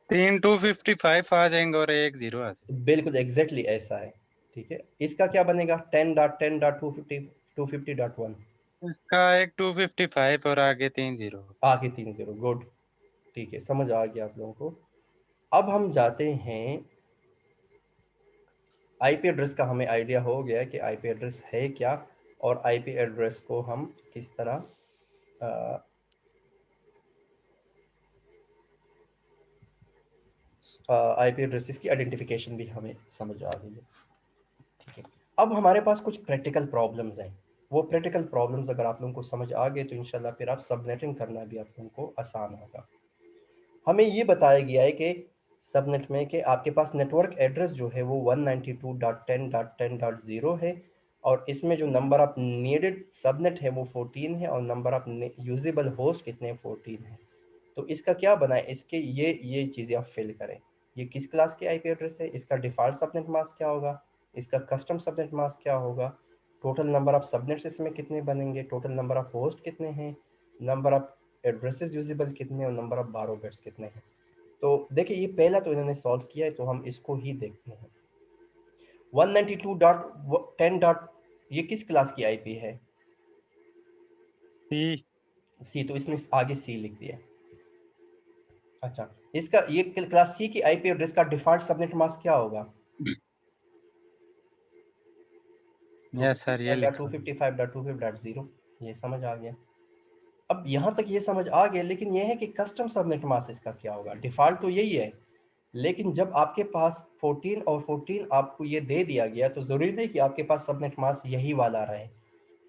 [SPEAKER 3] 255 आ जाएंगे और एक 0 आ जाएगा।
[SPEAKER 1] बिल्कुल एग्जैक्टली ऐसा है, ठीक है। इसका क्या बनेगा 10.10.250.1,
[SPEAKER 3] इसका एक 255 और आगे 3 0।
[SPEAKER 1] आगे 30, गुड, ठीक है, समझ आ गया आप लोगों को। अब हम जाते हैं, आईपी एड्रेस का हमें आइडिया हो गया कि आईपी एड्रेस है क्या, और आईपी एड्रेस को हम किस तरह आईपी एड्रेसेस की आइडेंटिफिकेशन भी हमें समझ आ गई है, ठीक है। अब हमारे पास कुछ प्रैक्टिकल प्रॉब्लम्स हैं, वो प्रैक्टिकल प्रॉब्लम्स अगर आप लोगों को समझ आ गए तो इंशाल्लाह फिर आप सबनेटिंग करना भी आप लोगों को आसान होगा। हमें ये बताया गया है कि सबनेट में कि आपके पास नेटवर्क एड्रेस जो है वो 192.10.10.0 है, और इसमें जो नंबर ऑफ नीडेड सबनेट है वो 14 है, और नंबर ऑफ यूजेबल होस्ट कितने 14 है। तो इसका क्या बना है, इसके ये चीज़ें आप फिल करें। ये किस क्लास के आईपी एड्रेस है, इसका डिफॉल्ट सबनेट मास्क क्या होगा, इसका कस्टम सबनेट मास्क क्या होगा, टोटल नंबर ऑफ सबनेट्स इसमें कितने बनेंगे, टोटल नंबर ऑफ होस्ट कितने हैं, नंबर ऑफ एड्रेसेस यूजेबल कितने, और नंबर ऑफ बारो बिट्स कितने हैं। तो देखिए ये पहला तो इन्होंने सॉल्व किया है, तो हम इसको ही देखते हैं। 192.10 डॉट, ये किस क्लास की आईपी है,
[SPEAKER 3] सी
[SPEAKER 1] सी, तो इसने आगे सी लिख दिया। अच्छा, इसका ये क्लास सी की आईपी एड्रेस का डिफॉल्ट सबनेट मास्क क्या होगा
[SPEAKER 3] यस सर ये लिखा।
[SPEAKER 1] 255.255.250, ये समझ आ गया। अब यहाँ तक ये समझ आ गया, लेकिन ये है कि कस्टम सबनेट मास्क इसका क्या होगा। डिफॉल्ट तो यही है, लेकिन जब आपके पास 14 और 14 आपको ये दे दिया गया, तो जरूरी नहीं कि आपके पास सबनेट मास्क यही वाला रहे।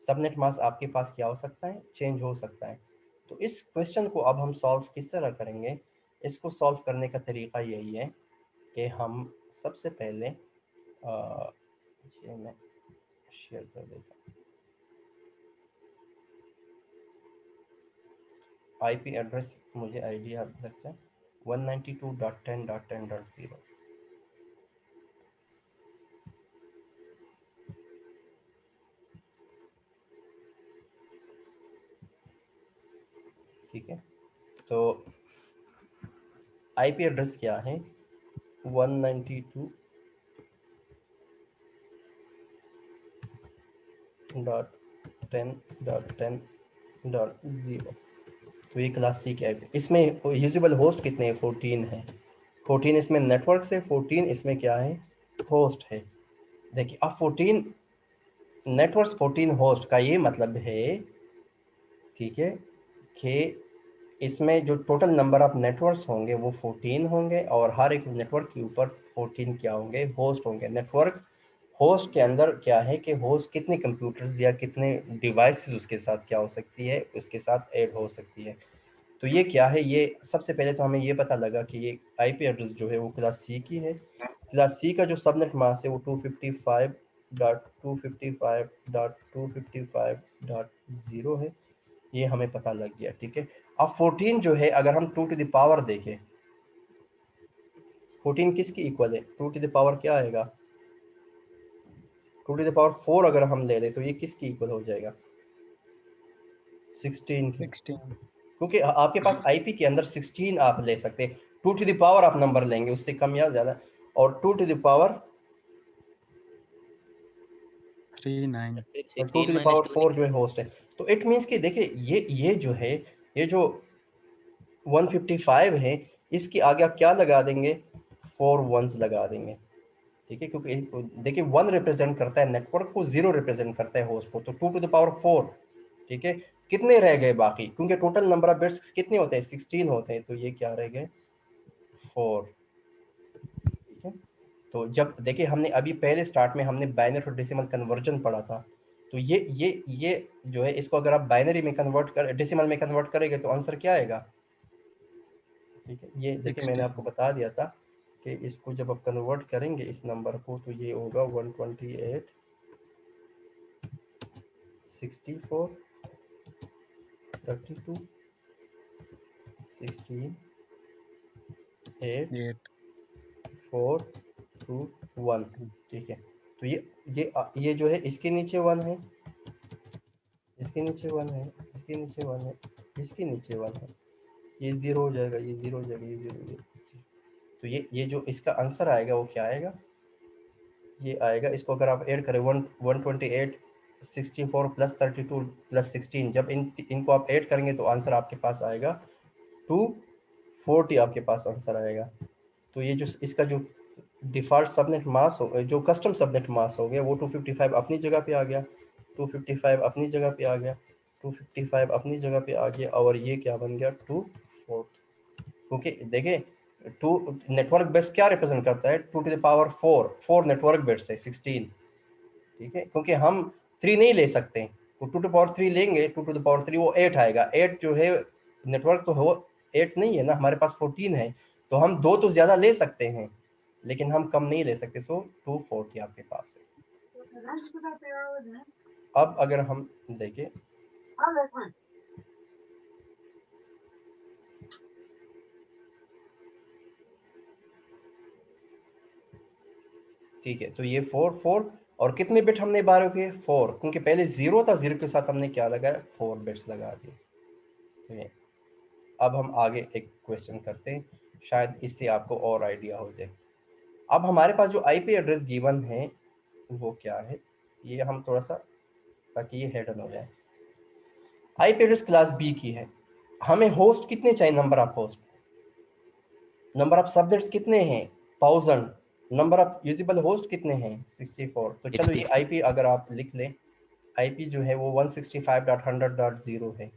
[SPEAKER 1] सबनेट मास्क आपके पास क्या हो सकता है, चेंज हो सकता है। तो इस क्वेश्चन को अब हम सॉल्व किस तरह करेंगे, इसको सॉल्व करने का तरीका यही है कि हम सबसे पहले ये मैं शेयर कर देता हूँ। आईपी एड्रेस मुझे आइडिया लगता है 192.10.10.0, ठीक है। तो आईपी एड्रेस क्या है 192.10.10.0, तो ये क्लास सी की आईपी। इसमें यूजेबल होस्ट कितने हैं? 14 है। 14 इसमें नेटवर्क से, 14 इसमें क्या है? होस्ट है। देखिए अब 14 नेटवर्क, 14 होस्ट का ये मतलब है, ठीक है, कि इसमें जो टोटल नंबर ऑफ नेटवर्क्स होंगे वो 14 होंगे, और हर एक नेटवर्क के ऊपर 14 क्या होंगे? होस्ट होंगे। नेटवर्क होस्ट के अंदर क्या है कि होस्ट कितने कंप्यूटर्स या कितने डिवाइसेस उसके साथ क्या हो सकती है, उसके साथ ऐड हो सकती है। तो ये क्या है? ये सबसे पहले तो हमें ये पता लगा कि ये आईपी एड्रेस जो है वो क्लास सी की है। क्लास सी का जो सबनेट मास्क है वो 255.255.255.0 है। ये हमें पता लग गया, ठीक है। अब 14 जो है, अगर हम 2 टू द पावर देखें, 14 किसकी इक्वल है? 2 टू द पावर क्या आएगा? 2 टू द पावर 4 अगर हम ले लें तो ये किसकी इक्वल हो जाएगा? 16 की।
[SPEAKER 3] 16
[SPEAKER 1] क्योंकि आपके पास आईपी के अंदर 16 आप ले सकते हैं। 2 टू द पावर आप नंबर लेंगे, उससे कम या ज्यादा, और 2 टू द पावर
[SPEAKER 3] 39
[SPEAKER 2] फिर
[SPEAKER 1] और 2 टू
[SPEAKER 2] 16
[SPEAKER 1] द
[SPEAKER 2] माइनस
[SPEAKER 1] पावर
[SPEAKER 2] 2
[SPEAKER 1] 4 जो है होस्ट है। तो इट मीन्स कि देखिए ये जो है, ये जो 155 है, इसके आगे आप क्या लगा देंगे? 4 वंस लगा देंगे, ठीक है। क्योंकि देखिए 1 रिप्रेजेंट करता है नेटवर्क को, 0 रिप्रेजेंट करता है होस्ट को। तो 2 टू द पावर 4, ठीक है। कितने रह गए बाकी? क्योंकि टोटल नंबर ऑफ बिट्स कितने होते हैं? 16 होते हैं। तो ये क्या रह गए? 4, ठीक है। तो जब देखिए हमने अभी पहले स्टार्ट में हमने बाइनरी टू डेसिमल कन्वर्जन पढ़ा था। तो ये जो है, इसको अगर आप बाइनरी में कन्वर्ट कर, डेसिमल में कन्वर्ट करेंगे तो आंसर क्या आएगा? ठीक है, ये देखिए मैंने
[SPEAKER 3] 16
[SPEAKER 1] आपको बता दिया था कि इसको जब आप कन्वर्ट करेंगे इस नंबर को, तो ये होगा 128 64 32 16 8
[SPEAKER 3] 8
[SPEAKER 1] 4 2 1, ठीक है। तो ये जो है इसके नीचे 1 है, इसके नीचे 1 है, इसके नीचे 1 है, इसके नीचे 1 है। ये 0 हो जाएगा, ये 0 हो जाएगा, ये 0 हो जाएगा। तो ये जो इसका आंसर आएगा वो क्या आएगा? ये आएगा, इसको अगर आप ऐड करें 128 64 प्लस 32 प्लस 16, जब इनको आप ऐड करेंगे तो आंसर आपके पास आएगा 240, आपके पास आंसर आएगा। तो ये जो इसका जो डिफॉल्ट सबनेट मास्क हो, जो कस्टम सबनेट मास्क हो गया, वो 255 अपनी जगह पे आ गया, 255 अपनी जगह पे आ गया, 255 अपनी जगह पे आ गया, और ये क्या बन गया? 240। क्योंकि देखिए टू नेटवर्क बेस क्या रिप्रेजेंट करता है? 2 to the power 4 network base है 16, ठीक है। क्योंकि हम 3 नहीं ले सकते, तो 2 टू पावर 3 लेंगे, 2 टू द पावर 3 वो 8 आएगा। 8 जो है नेटवर्क तो हो 8 नहीं है ना, हमारे पास 14 है। तो हम 2 तो ज्यादा ले सकते हैं, लेकिन हम कम नहीं ले सकते। सो 240 आपके पास है। अब अगर हम देखें, ठीक है, तो ये 4 और कितने बिट हमने बारह के? 4, क्योंकि पहले 0 था, 0 के साथ हमने क्या लगाया? 4 बिट्स लगा दिए। तो ये अब हम आगे एक क्वेश्चन करते हैं, शायद इससे आपको और आइडिया हो जाए। अब हमारे पास जो आईपी एड्रेस गिवन है वो क्या है? ये हम थोड़ा सा, ताकि ये हेडन हो जाए। आईपी एड्रेस क्लास बी की है। हमें होस्ट कितने चाहिए? Number of host, number of subnets कितने हैं? 1000। नंबर ऑफ यूजेबल होस्ट कितने हैं? 64। तो चलो
[SPEAKER 2] 50
[SPEAKER 1] ये आईपी अगर आप लिख लें, आईपी जो है वो 165.100.0 है।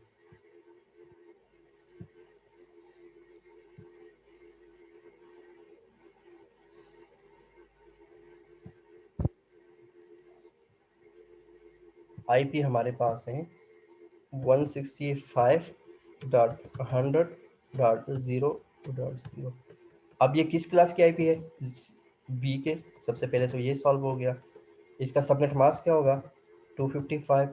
[SPEAKER 1] आईपी हमारे पास है 165.100.0.0। अब ये किस क्लास की आईपी है? बी के। सबसे पहले तो ये सॉल्व हो गया। इसका सबनेट मास्क क्या होगा? 255।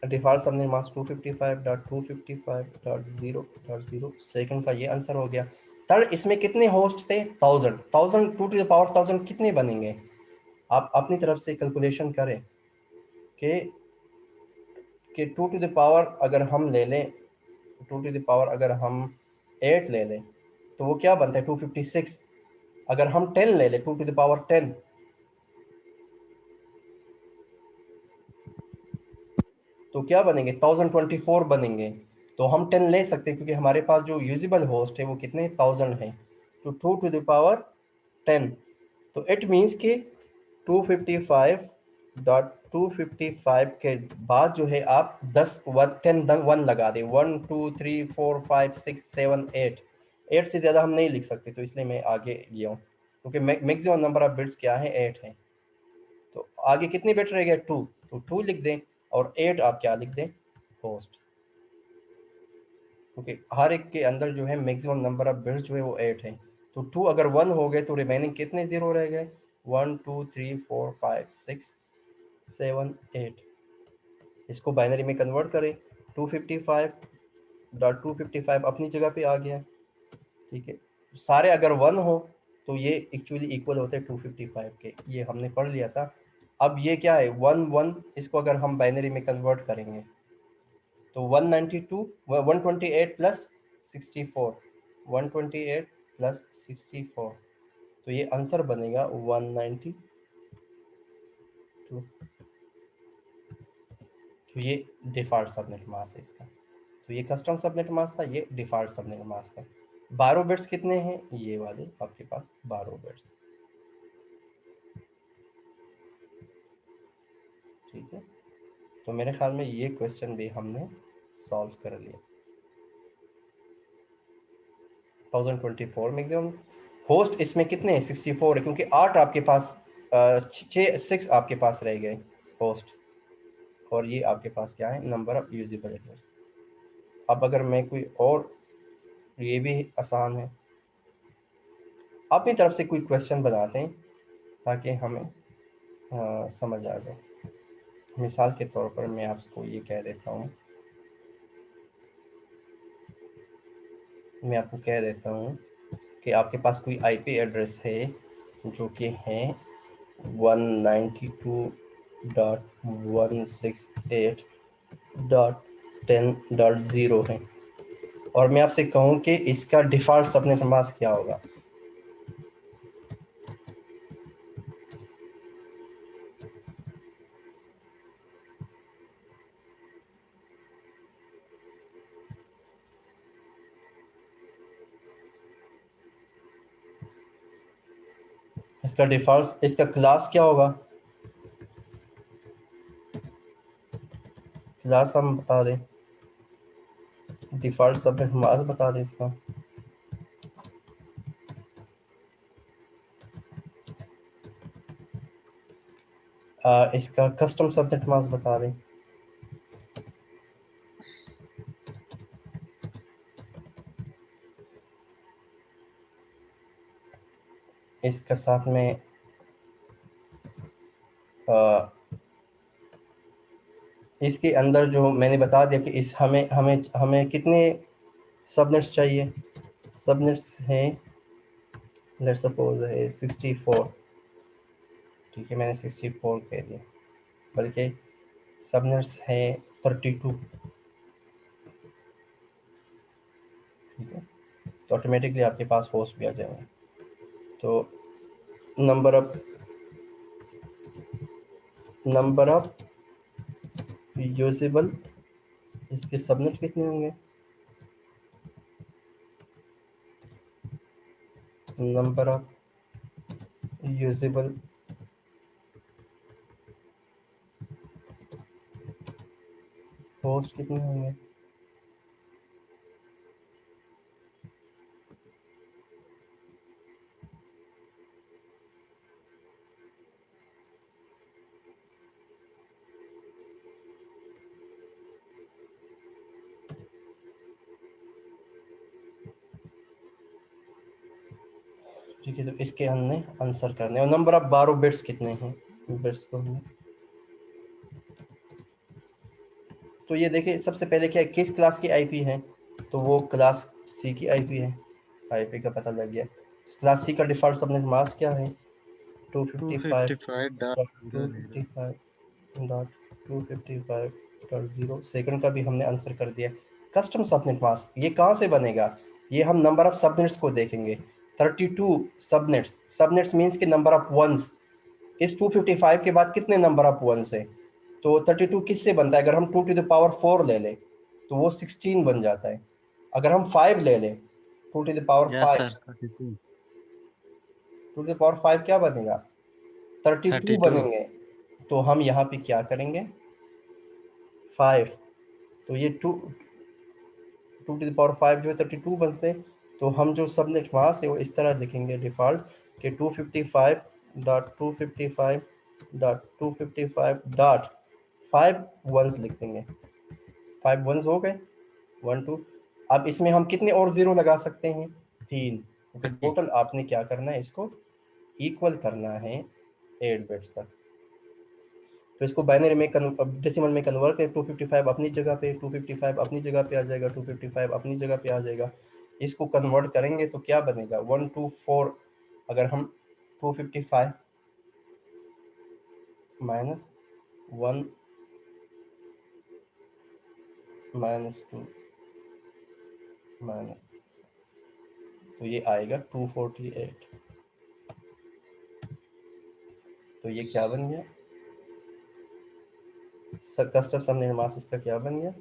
[SPEAKER 1] Default subnet mask 255.255.0.0। सेकंड का ये आंसर हो गया। थर्ड, इसमें कितने होस्ट थे? 1000। 1000 2 टू द पावर 1000 कितने बनेंगे? आप अपनी तरफ से कैलकुलेशन करें कि 2 टू द पावर अगर हम ले लें, 2 टू द पावर अगर हम 8 ले लें तो वो क्या बनता है? 256। अगर हम 10 ले लें, 2 टू द पावर 10, तो क्या बनेंगे? 1024 बनेंगे। तो तो हम 10 ले सकते हैं क्योंकि हमारे पास जो यूजेबल होस्ट है वो कितने 1000 है, तो 2 to the power 10, तो इट मीन्स कि 255.255 के बाद जो है आप 10 1 लगा दें, 1 2 3 4 5 6 7 8 से ज़्यादा हम नहीं लिख सकते, तो इसलिए मैं आगे लिया हूँ क्योंकि मैक्सिमम नंबर ऑफ बिट्स क्या है 8 है। तो आगे कितने बिट रह गए 2, तो 2 लिख दें और 8 आप क्या लिख दें होस्ट, क्योंकि हर एक के अंदर जो है मैक्सिमम नंबर ऑफ बिट्स जो है वो 8 है। तो 2 अगर 1 हो गए तो रिमेनिंग कितने जीरो रह गए 1 2 3 4 5 6 7 8। इसको बाइनरी में कन्वर्ट करें 255.255 अपनी जगह पे आ गया, ठीक है। सारे अगर 1 हो तो ये एक्चुअली इक्वल होते हैं 255 के, ये हमने पढ़ लिया था। अब ये क्या है 1 1, इसको अगर हम बाइनरी में कन्वर्ट करेंगे तो 128 प्लस 64, 128 प्लस 64, तो ये आंसर बनेगा 192। तो ये डिफॉल्ट सबनेट मास्क है इसका, तो ये कस्टम सबनेट मास्क था, ये डिफॉल्ट सबनेट मास्क है। 12 बिट्स कितने हैं ये वाले आपके पास 12 बिट्स, ठीक है। तो मेरे ख्याल में ये क्वेश्चन भी हमने सॉल्व कर लिया। 1024 मैक्सिमम होस्ट इसमें कितने हैं 64 है क्योंकि 8 आपके पास 6 आपके पास रह गए होस्ट, और ये आपके पास क्या है नंबर ऑफ यूजेबल एड्रेस। अब अगर मैं कोई और, ये भी आसान है, अपनी तरफ से कोई क्वेश्चन बनाते हैं ताकि हमें समझ आ जाए। मिसाल के तौर पर मैं आपको ये कह देता हूँ, मैं आपको कह देता हूँ कि आपके पास कोई आईपी एड्रेस है जो कि है 192.168.10.0 है, और मैं आपसे कहूँ कि इसका डिफ़ॉल्ट सबनेट मास्क क्या होगा। इसका डिफ़ॉल्ट, इसका क्लास क्या होगा, क्लास हम बता दें, डिफ़ॉल्ट सबनेट मास्क बता दें इसका। इसका कस्टम सबनेट मास्क बता दें। इसका साथ में इसके अंदर जो मैंने बता दिया कि इस हमें हमें हमें कितने सबनेट्स चाहिए, सबनेट्स हैं लेट्स सपोज है 64, ठीक है मैंने 64 कह दिया, बल्कि सबनेट्स हैं 32, ठीक है। तो ऑटोमेटिकली आपके पास होस्ट भी आ जाएंगे। तो नंबर ऑफ यूजेबल, इसके सबनेट कितने होंगे, नंबर ऑफ यूजेबल होस्ट कितने होंगे, ठीक है। तो इसके हमने आंसर करने, और नंबर ऑफ 12 बिट्स कितने हैं, बिट्स को हमने, तो ये देखिए सबसे पहले क्या है, किस क्लास की आईपी है, तो वो क्लास सी की आईपी है, आईपी का पता लग गया। क्लास सी का डिफॉल्ट सबनेट मास्क क्या है 255.255.255.0, सेकंड का भी हमने आंसर कर दिया। कस्टम सबनेट मास्क ये कहाँ से बनेगा, ये हम नंबर ऑफ सबनेट्स को देखेंगे। 32 सबनेट्स, सबनेट्स मींस के नंबर ऑफ वंस, इस 255 के बाद कितने नंबर ऑफ वंस है, तो 32 किससे बनता है, अगर हम 2 to the power 4 ले लें तो तो वो 16 बन जाता है। अगर हम 5 ले लें 2 to the power
[SPEAKER 3] yes
[SPEAKER 1] 5,
[SPEAKER 3] sir 32
[SPEAKER 1] 2 to the power 5 क्या बनेगा? 32
[SPEAKER 3] 32
[SPEAKER 1] बनेंगे। तो हम यहाँ पे क्या करेंगे? 5, तो ये 2 to the power 5 जो है 32 बनते हैं। तो हम जो सबनेट मास्क है वो इस तरह लिखेंगे डिफ़ॉल्ट कि 255.255.255.5 वंस लिख देंगे। 5 वंस हो गए, 1 2। अब इसमें हम कितने और ज़ीरो लगा सकते हैं? 3। तो टोटल आपने क्या करना है, इसको इक्वल करना है 8 बिट्स तक। तो इसको बाइनरी में डेसिमल में कन्वर्ट करें, 255 अपनी जगह पे, 255 अपनी जगह पे आ जाएगा, 255 अपनी जगह पे आ जाएगा। इसको कन्वर्ट करेंगे तो क्या बनेगा? 124। अगर हम 255 माइनस 1 माइनस 2 माइनस, तो ये आएगा 248। तो ये क्या बन गया? कस्टम सबनेट मास्क इसका क्या बन गया?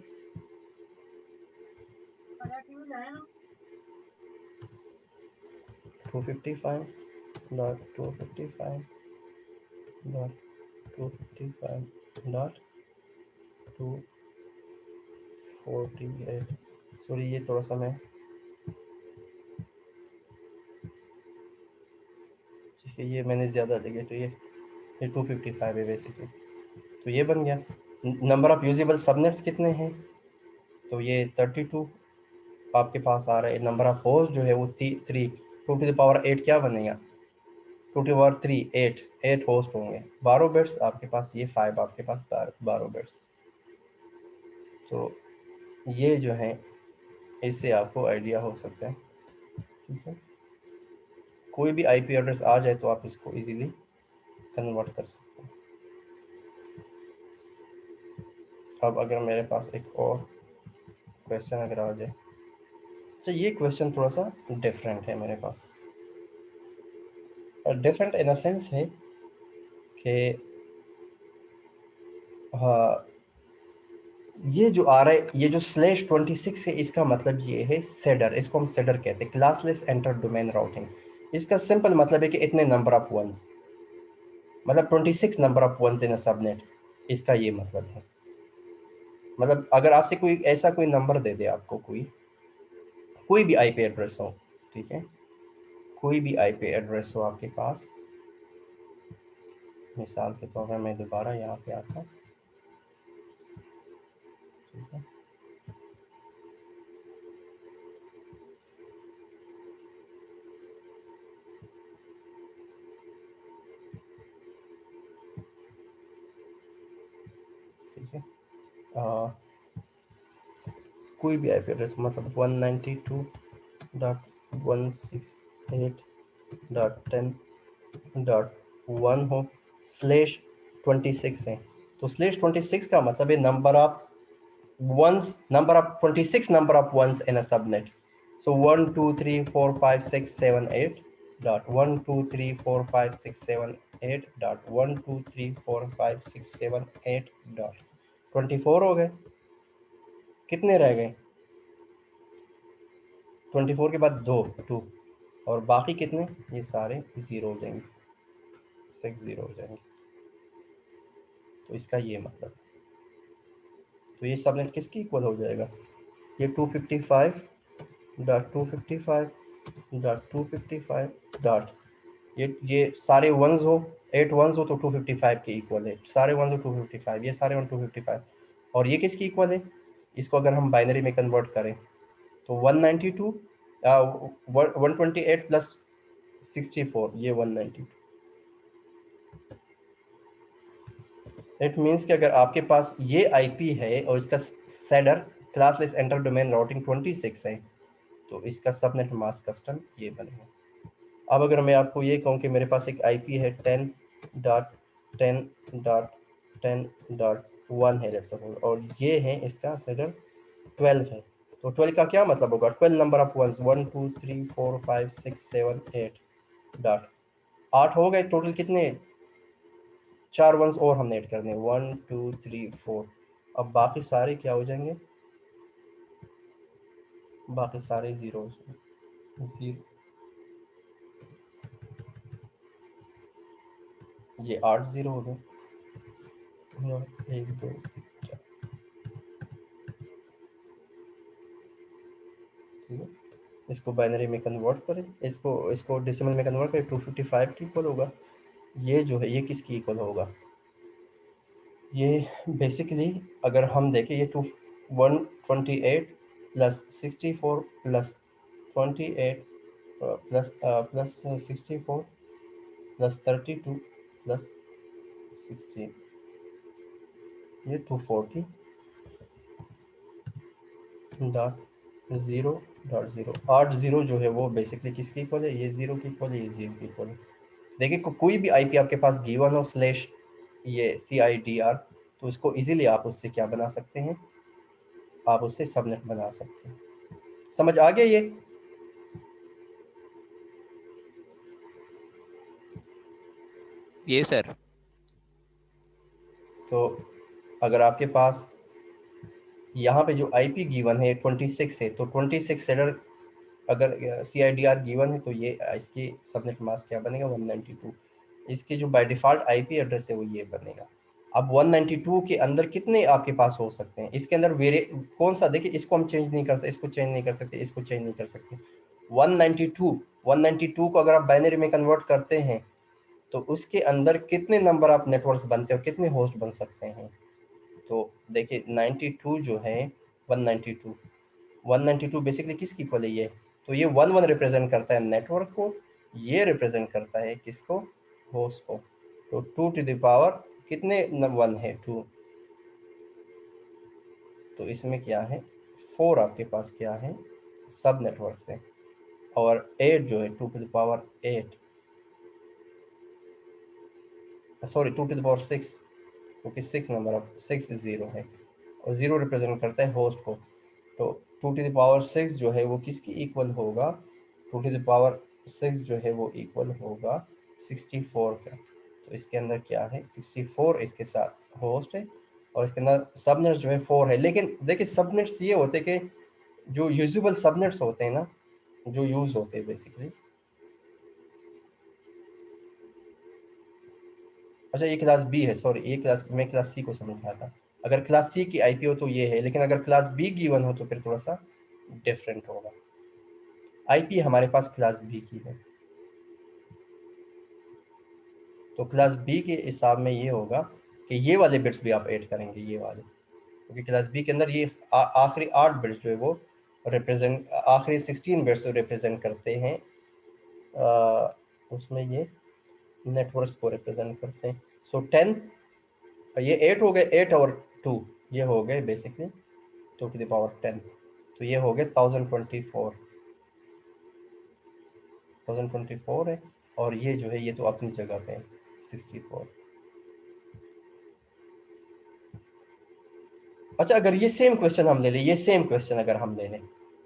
[SPEAKER 1] 255.255.248। सॉरी, ये थोड़ा सा मैं, ठीक है, ये मैंने ज़्यादा लिखे, तो ये 255 है बेसिकली। तो ये बन गया। नंबर ऑफ यूजेबल सबनेट्स कितने हैं? तो ये 32 आपके पास आ रहा है। नंबर ऑफ होस्ट जो है वो 3, 2 टू द पावर 8 क्या बनेगा? 2 टू द पावर 3 8 होस्ट होंगे। 12 बिट्स आपके पास, ये 5 आपके पास 12 बिट्स। तो ये जो है, इससे आपको आइडिया हो सकता है, ठीक है। कोई भी आईपी एड्रेस आ जाए तो आप इसको इजीली कन्वर्ट कर सकते हैं। अब अगर मेरे पास एक और क्वेश्चन अगर आ जाए, तो ये क्वेश्चन थोड़ा सा डिफरेंट है मेरे पास। डिफरेंट इन अ सेंस है कि हाँ, ये जो आ रहा है, ये जो /26 है, इसका मतलब ये है सेडर। इसको हम सेडर कहते हैं, क्लासलेस एंटर डोमेन राउटिंग। इसका सिंपल मतलब है कि इतने नंबर ऑफ वंस, मतलब 26 number of ones in a subnet, इसका ये मतलब है। मतलब अगर आपसे कोई ऐसा कोई नंबर दे दे आपको, कोई भी आईपी एड्रेस हो, ठीक है, कोई भी आईपी एड्रेस हो आपके पास, मिसाल के तौर पर मैं दोबारा यहाँ पे आता हूँ, ठीक है। ठीक है, कोई भी आईपी एड्रेस, मतलब 192.168.10.1 हो, /26 है। तो /26 का मतलब है number of ones, number of 26 number of ones in a subnet. So 1 2 3 4 5 6 7 8 dot 1 2 3 4 5 6 7 8 dot 1 2 3 4 5 6 7 8 dot 24 हो गए। कितने रह गए? 24 के बाद 2 और बाकी कितने? ये सारे 0 हो जाएंगे, 6 0 हो जाएंगे। तो इसका ये मतलब, तो ये सबनेट किसकी इक्वल हो जाएगा? ये 255.255.255 डॉट, ये सारे वंस हो, 8 वंस हो तो 255 के इक्वल है। सारे वंस हो 255, ये सारे 255। और ये किसकी इक्वल है? इसको अगर हम बाइनरी में कन्वर्ट करें तो 192 128 प्लस 64, ये 192। इट मीन्स कि अगर आपके पास ये आईपी है और इसका shader classless inter domain routing 26 है, तो इसका सबनेट मास्क कस्टम ये बनेगा। अब अगर मैं आपको ये कहूँ कि मेरे पास एक आईपी है 10.10.10.1 है लेट्स सपोज, और ये है इसका सेडर 12 है, तो 12 का क्या मतलब होगा? 12 नंबर ऑफ वंस, 1 2 3 4 5 6 7 8 डॉट 8 हो गए। टोटल कितने? 4 वंस और हमने ऐड करने, 1 2 3 4। अब बाकी सारे क्या हो जाएंगे? बाकी सारे जीरो जीरो। ये 8 जीरो हो गए, 1 2 4। ठीक है, इसको बाइनरी में कन्वर्ट करें, इसको डेसिमल में कन्वर्ट करें, 255 की इक्वल होगा। ये जो है ये किसकी इक्वल होगा, ये बेसिकली अगर हम देखें ये 128 plus 64 plus 28 plus 64 plus 32 plus 16, ये 240 dot zero dot zero. 8 zero जो है वो बेसिकली किसकी इक्वल है, ये ज़ीरो की इक्वल है, ये ज़ीरो की इक्वल है। देखिए कोई भी आईपी आपके पास गिवन हो स्लैश ये CIDR, तो इसको इजीली आप उससे क्या बना सकते हैं, आप उससे सबनेट बना सकते हैं। समझ आ गया
[SPEAKER 2] ये सर।
[SPEAKER 1] तो अगर आपके पास यहाँ पे जो आईपी गिवन है 26 है, तो 26 हेडर अगर CIDR गिवन है तो ये इसकी सबनेट मास्क क्या बनेगा, 192। इसकी जो बाय डिफॉल्ट आईपी एड्रेस है वो ये बनेगा। अब 192 के अंदर कितने आपके पास हो सकते हैं, इसके अंदर कौन सा, देखिए इसको हम चेंज नहीं कर सकते, इसको चेंज नहीं कर सकते, इसको चेंज नहीं कर सकते। 192 को अगर आप बाइनरी में कन्वर्ट करते हैं तो उसके अंदर कितने नंबर आप नेटवर्क्स बनते हो, कितने होस्ट बन सकते हैं। तो देखिए 92 जो है 192 बेसिकली किसकी इक्वल है, ये तो ये 1 रिप्रेजेंट करता है नेटवर्क को, ये रिप्रेजेंट करता है किसको, होस्ट को। तो 2 टू द पावर कितने 1 है 2, तो इसमें क्या है 4 आपके पास क्या है सब नेटवर्क से, और 8 जो है 2 to the power 8, sorry 2 to the power 6, क्योंकि 6 नंबर ऑफ 6 0 है, और 0 रिप्रेजेंट करता है होस्ट को। तो 2 टू द पावर 6 जो है वो किसकी इक्वल होगा, 2 टू द पावर 6 जो है वो इक्वल होगा 64 का। तो इसके अंदर क्या है 64 इसके साथ होस्ट है, और इसके अंदर सबनेट्स जो है 4 है। लेकिन देखिए सबनेट्स ये होते हैं कि जो यूजेबल सबनेट्स होते हैं ना, जो यूज होते हैं बेसिकली, अच्छा ये क्लास बी है, सॉरी ये क्लास, मैं क्लास सी को समझ रहा था। अगर क्लास सी की आईपी हो तो ये है, लेकिन अगर क्लास बी गिवन हो तो फिर थोड़ा सा डिफरेंट होगा। आईपी हमारे पास क्लास बी की है, तो क्लास बी के हिसाब में ये होगा कि ये वाले बिट्स भी आप ऐड करेंगे, ये वाले, क्योंकि क्लास बी के अंदर ये आखिरी 8 बिट्स जो है वो रिप्रेजेंट, आखिरी 16 बिट्स रिप्रेजेंट करते हैं, उसमें ये नेटवर्क्स को रिप्रेजेंट करते हैं। सो 10, ये 8 हो गए, 8 और 2 ये हो गए बेसिकली 2 टू द पावर 10, तो ये हो गए 1024 है, और ये जो है ये तो अपनी जगह पे है 64। अच्छा अगर ये सेम क्वेश्चन हम ले लें, ये सेम क्वेश्चन अगर हम ले लें,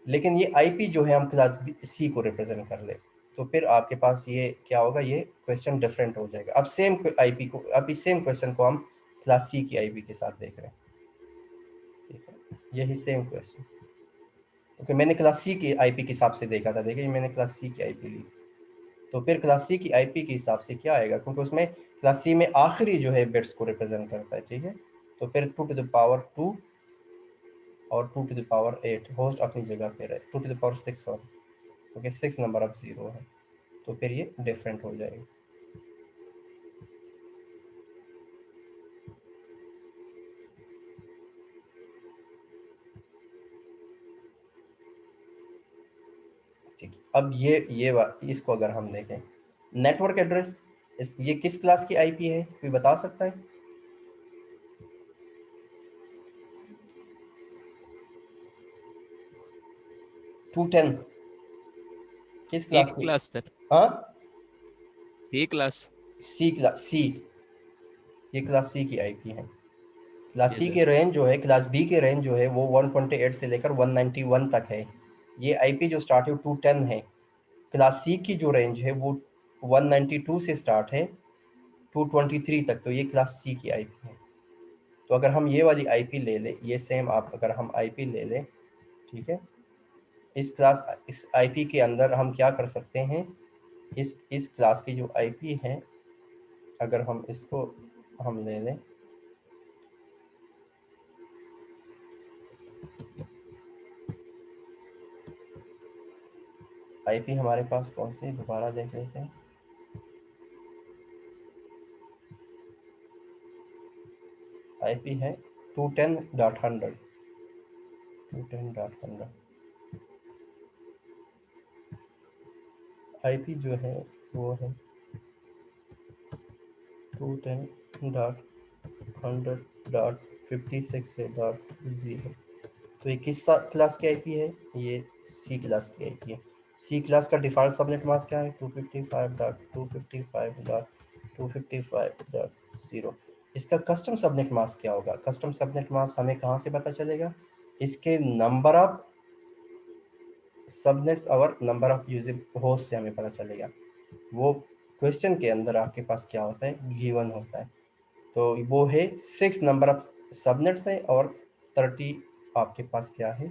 [SPEAKER 1] लेकिन ये आईपी जो है हम क्लास सी को रिप्रेजेंट कर ले, तो फिर आपके पास ये क्या होगा, ये क्वेश्चन डिफरेंट हो जाएगा। अब सेम आईपी को, अभी सेम क्वेश्चन को हम क्लास सी की आईपी के साथ देख रहे हैं, ठीक है, यही सेम क्वेश्चन, क्योंकि मैंने क्लास सी की आईपी के हिसाब से देखा था, देखिए मैंने क्लास सी की आईपी ली, तो फिर क्लास सी की आईपी के हिसाब से क्या आएगा, क्योंकि उसमें क्लास सी में आखिरी जो है बिट्स को रिप्रेजेंट करता है, ठीक है। तो फिर 2 टू द पावर 2 और 2 टू द पावर 8, होस्ट अपनी जगह पे रहे, 2 टू द पावर 6 और, क्योंकि 6 नंबर ऑफ 0 है, तो फिर ये डिफरेंट हो जाएगा। ठीक, अब इसको अगर हम देखें नेटवर्क एड्रेस, ये किस क्लास की आईपी है, कोई बता सकता है। 210 किस क्लास
[SPEAKER 2] एक
[SPEAKER 1] की,
[SPEAKER 2] क्लास सर।
[SPEAKER 1] हाँ
[SPEAKER 2] एक क्लास।
[SPEAKER 1] सी, ये क्लास सी की आईपी है। क्लास
[SPEAKER 2] ये
[SPEAKER 1] सी
[SPEAKER 2] सर।
[SPEAKER 1] के रेंज जो है, क्लास बी के रेंज जो है वो 128 से लेकर 191 तक है। ये आईपी जो स्टार्ट है 210 है। क्लास सी की जो रेंज है वो 192 से स्टार्ट है 223 तक, तो ये क्लास सी की आईपी है। तो अगर हम ये वाली आईपी ले लें, ये सेम आप अगर हम आईपी ले लें, ठीक है, इस आईपी के अंदर हम क्या कर सकते हैं, इस क्लास की जो आईपी है, अगर हम इसको हम ले लें, आईपी हमारे पास कौन सी, दोबारा देख लेते हैं। आईपी है 210.100, 210.100। आईपी जो है वो है 210.100.56.0। तो ये किस क्लास की आईपी है, ये सी क्लास की आईपी है। सी क्लास का डिफॉल्ट सबनेट मास्क क्या है, 255.255.255.0। इसका कस्टम सबनेट मास्क क्या होगा, कस्टम सबनेट मास्क हमें कहाँ से पता चलेगा, इसके नंबर ऑफ सबनेट्स और नंबर ऑफ यूजर होस्ट से हमें पता चलेगा। वो क्वेश्चन के अंदर आपके पास क्या होता है, गिवन होता है। तो वो है 6 नंबर ऑफ सबनेट्स है और 30 आपके पास क्या है,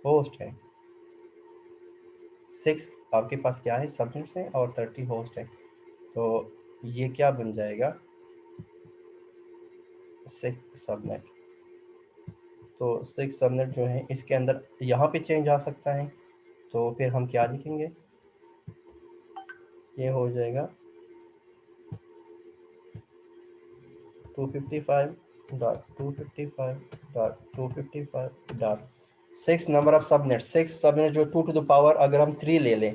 [SPEAKER 1] होस्ट है। 6 आपके पास क्या है, सबनेट्स है और 30 होस्ट है। तो ये क्या बन जाएगा, 6 सबनेट। तो 6 सबनेट जो है इसके अंदर यहाँ पे चेंज आ सकता है। तो फिर हम क्या लिखेंगे, ये हो जाएगा 255.255.255.6 नंबर ऑफ सबनेट। 6 सबनेट जो 2 टू द पावर अगर हम 3 ले लें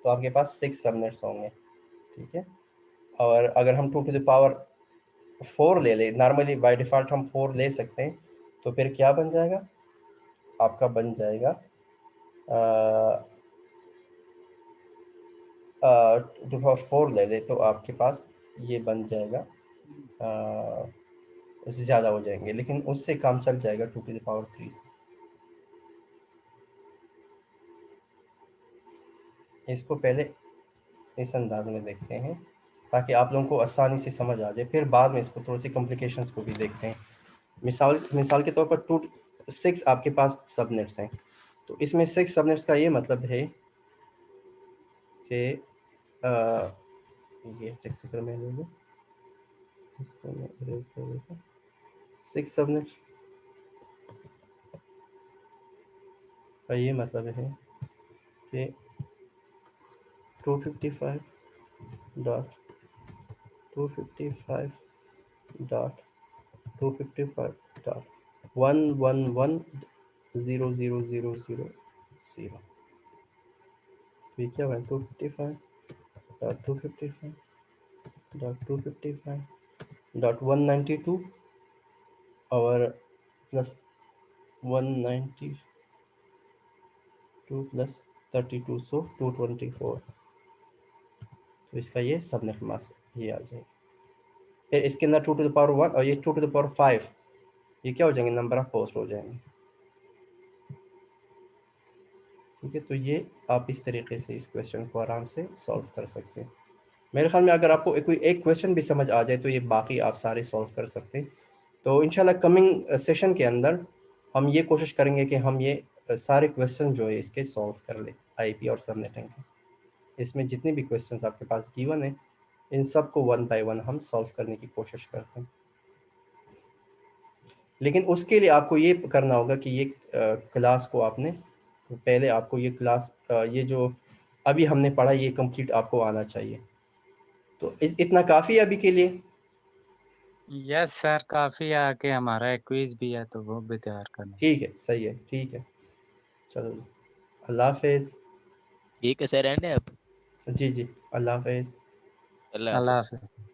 [SPEAKER 1] तो आपके पास 6 सबनेट्स होंगे, ठीक है। और अगर हम 2 टू द पावर 4 ले लें, नॉर्मली बाय डिफॉल्ट हम 4 ले सकते हैं, तो फिर क्या बन जाएगा, आपका बन जाएगा 2 टू पावर 4 ले लें तो आपके पास ये बन जाएगा, उससे ज़्यादा हो जाएंगे, लेकिन उससे काम चल जाएगा 2 टू द पावर 3 से। इसको पहले इस अंदाज में देखते हैं ताकि आप लोगों को आसानी से समझ आ जाए, फिर बाद में इसको थोड़ी सी कॉम्प्लिकेशंस को भी देखते हैं। मिसाल के तौर पर 6 आपके पास सबनेट्स हैं, तो इसमें 6 सबनेट्स का ये मतलब है कि ये टेक्स्ट अगर मैं ले लूँ, इसको मैं इरेज कर देता हूँ। 6 सबनेट का ये मतलब है कि 255.255.111.00000। तो ये क्या हुआ, 255.255.192 और प्लस 192 प्लस 32, सो 224। तो इसका ये सबनेट मास्क ये आ जाएगा। फिर इसके अंदर 2 टू द पावर 1 और ये 2 टू द पावर 5, ये क्या हो जाएंगे, नंबर ऑफ होस्ट हो जाएंगे, ठीक है। तो ये आप इस तरीके से इस क्वेश्चन को आराम से सॉल्व कर सकते हैं। मेरे ख्याल में अगर आपको कोई एक क्वेश्चन भी समझ आ जाए तो ये बाकी आप सारे सॉल्व कर सकते हैं। तो इंशाल्लाह कमिंग सेशन के अंदर हम ये कोशिश करेंगे कि हम ये सारे क्वेश्चन जो है इसके सॉल्व कर ले, आईपी और सबनेटिंग के। इसमें जितने भी क्वेश्चंस आपके पास गिवन है, इन सब को 1 बाय 1 हम सॉल्व करने की कोशिश करते हैं। लेकिन उसके लिए आपको ये करना होगा कि ये क्लास को आपने पहले आपको ये क्लास ये जो अभी हमने पढ़ा ये कंप्लीट आपको आना चाहिए। तो इतना काफ़ी है अभी के लिए।
[SPEAKER 3] यस सर, काफी आगे हमारा एक क्विज भी है तो वो भी तैयार करना।
[SPEAKER 1] ठीक है, सही है, ठीक है, चलो अल्लाह हाफिज़।
[SPEAKER 2] ठीक है सर, एंड है अब।
[SPEAKER 1] जी जी, अल्लाह हाफिज़।
[SPEAKER 2] अल्लाह
[SPEAKER 3] अल्लाह
[SPEAKER 2] हाफिज।
[SPEAKER 3] हाफिज।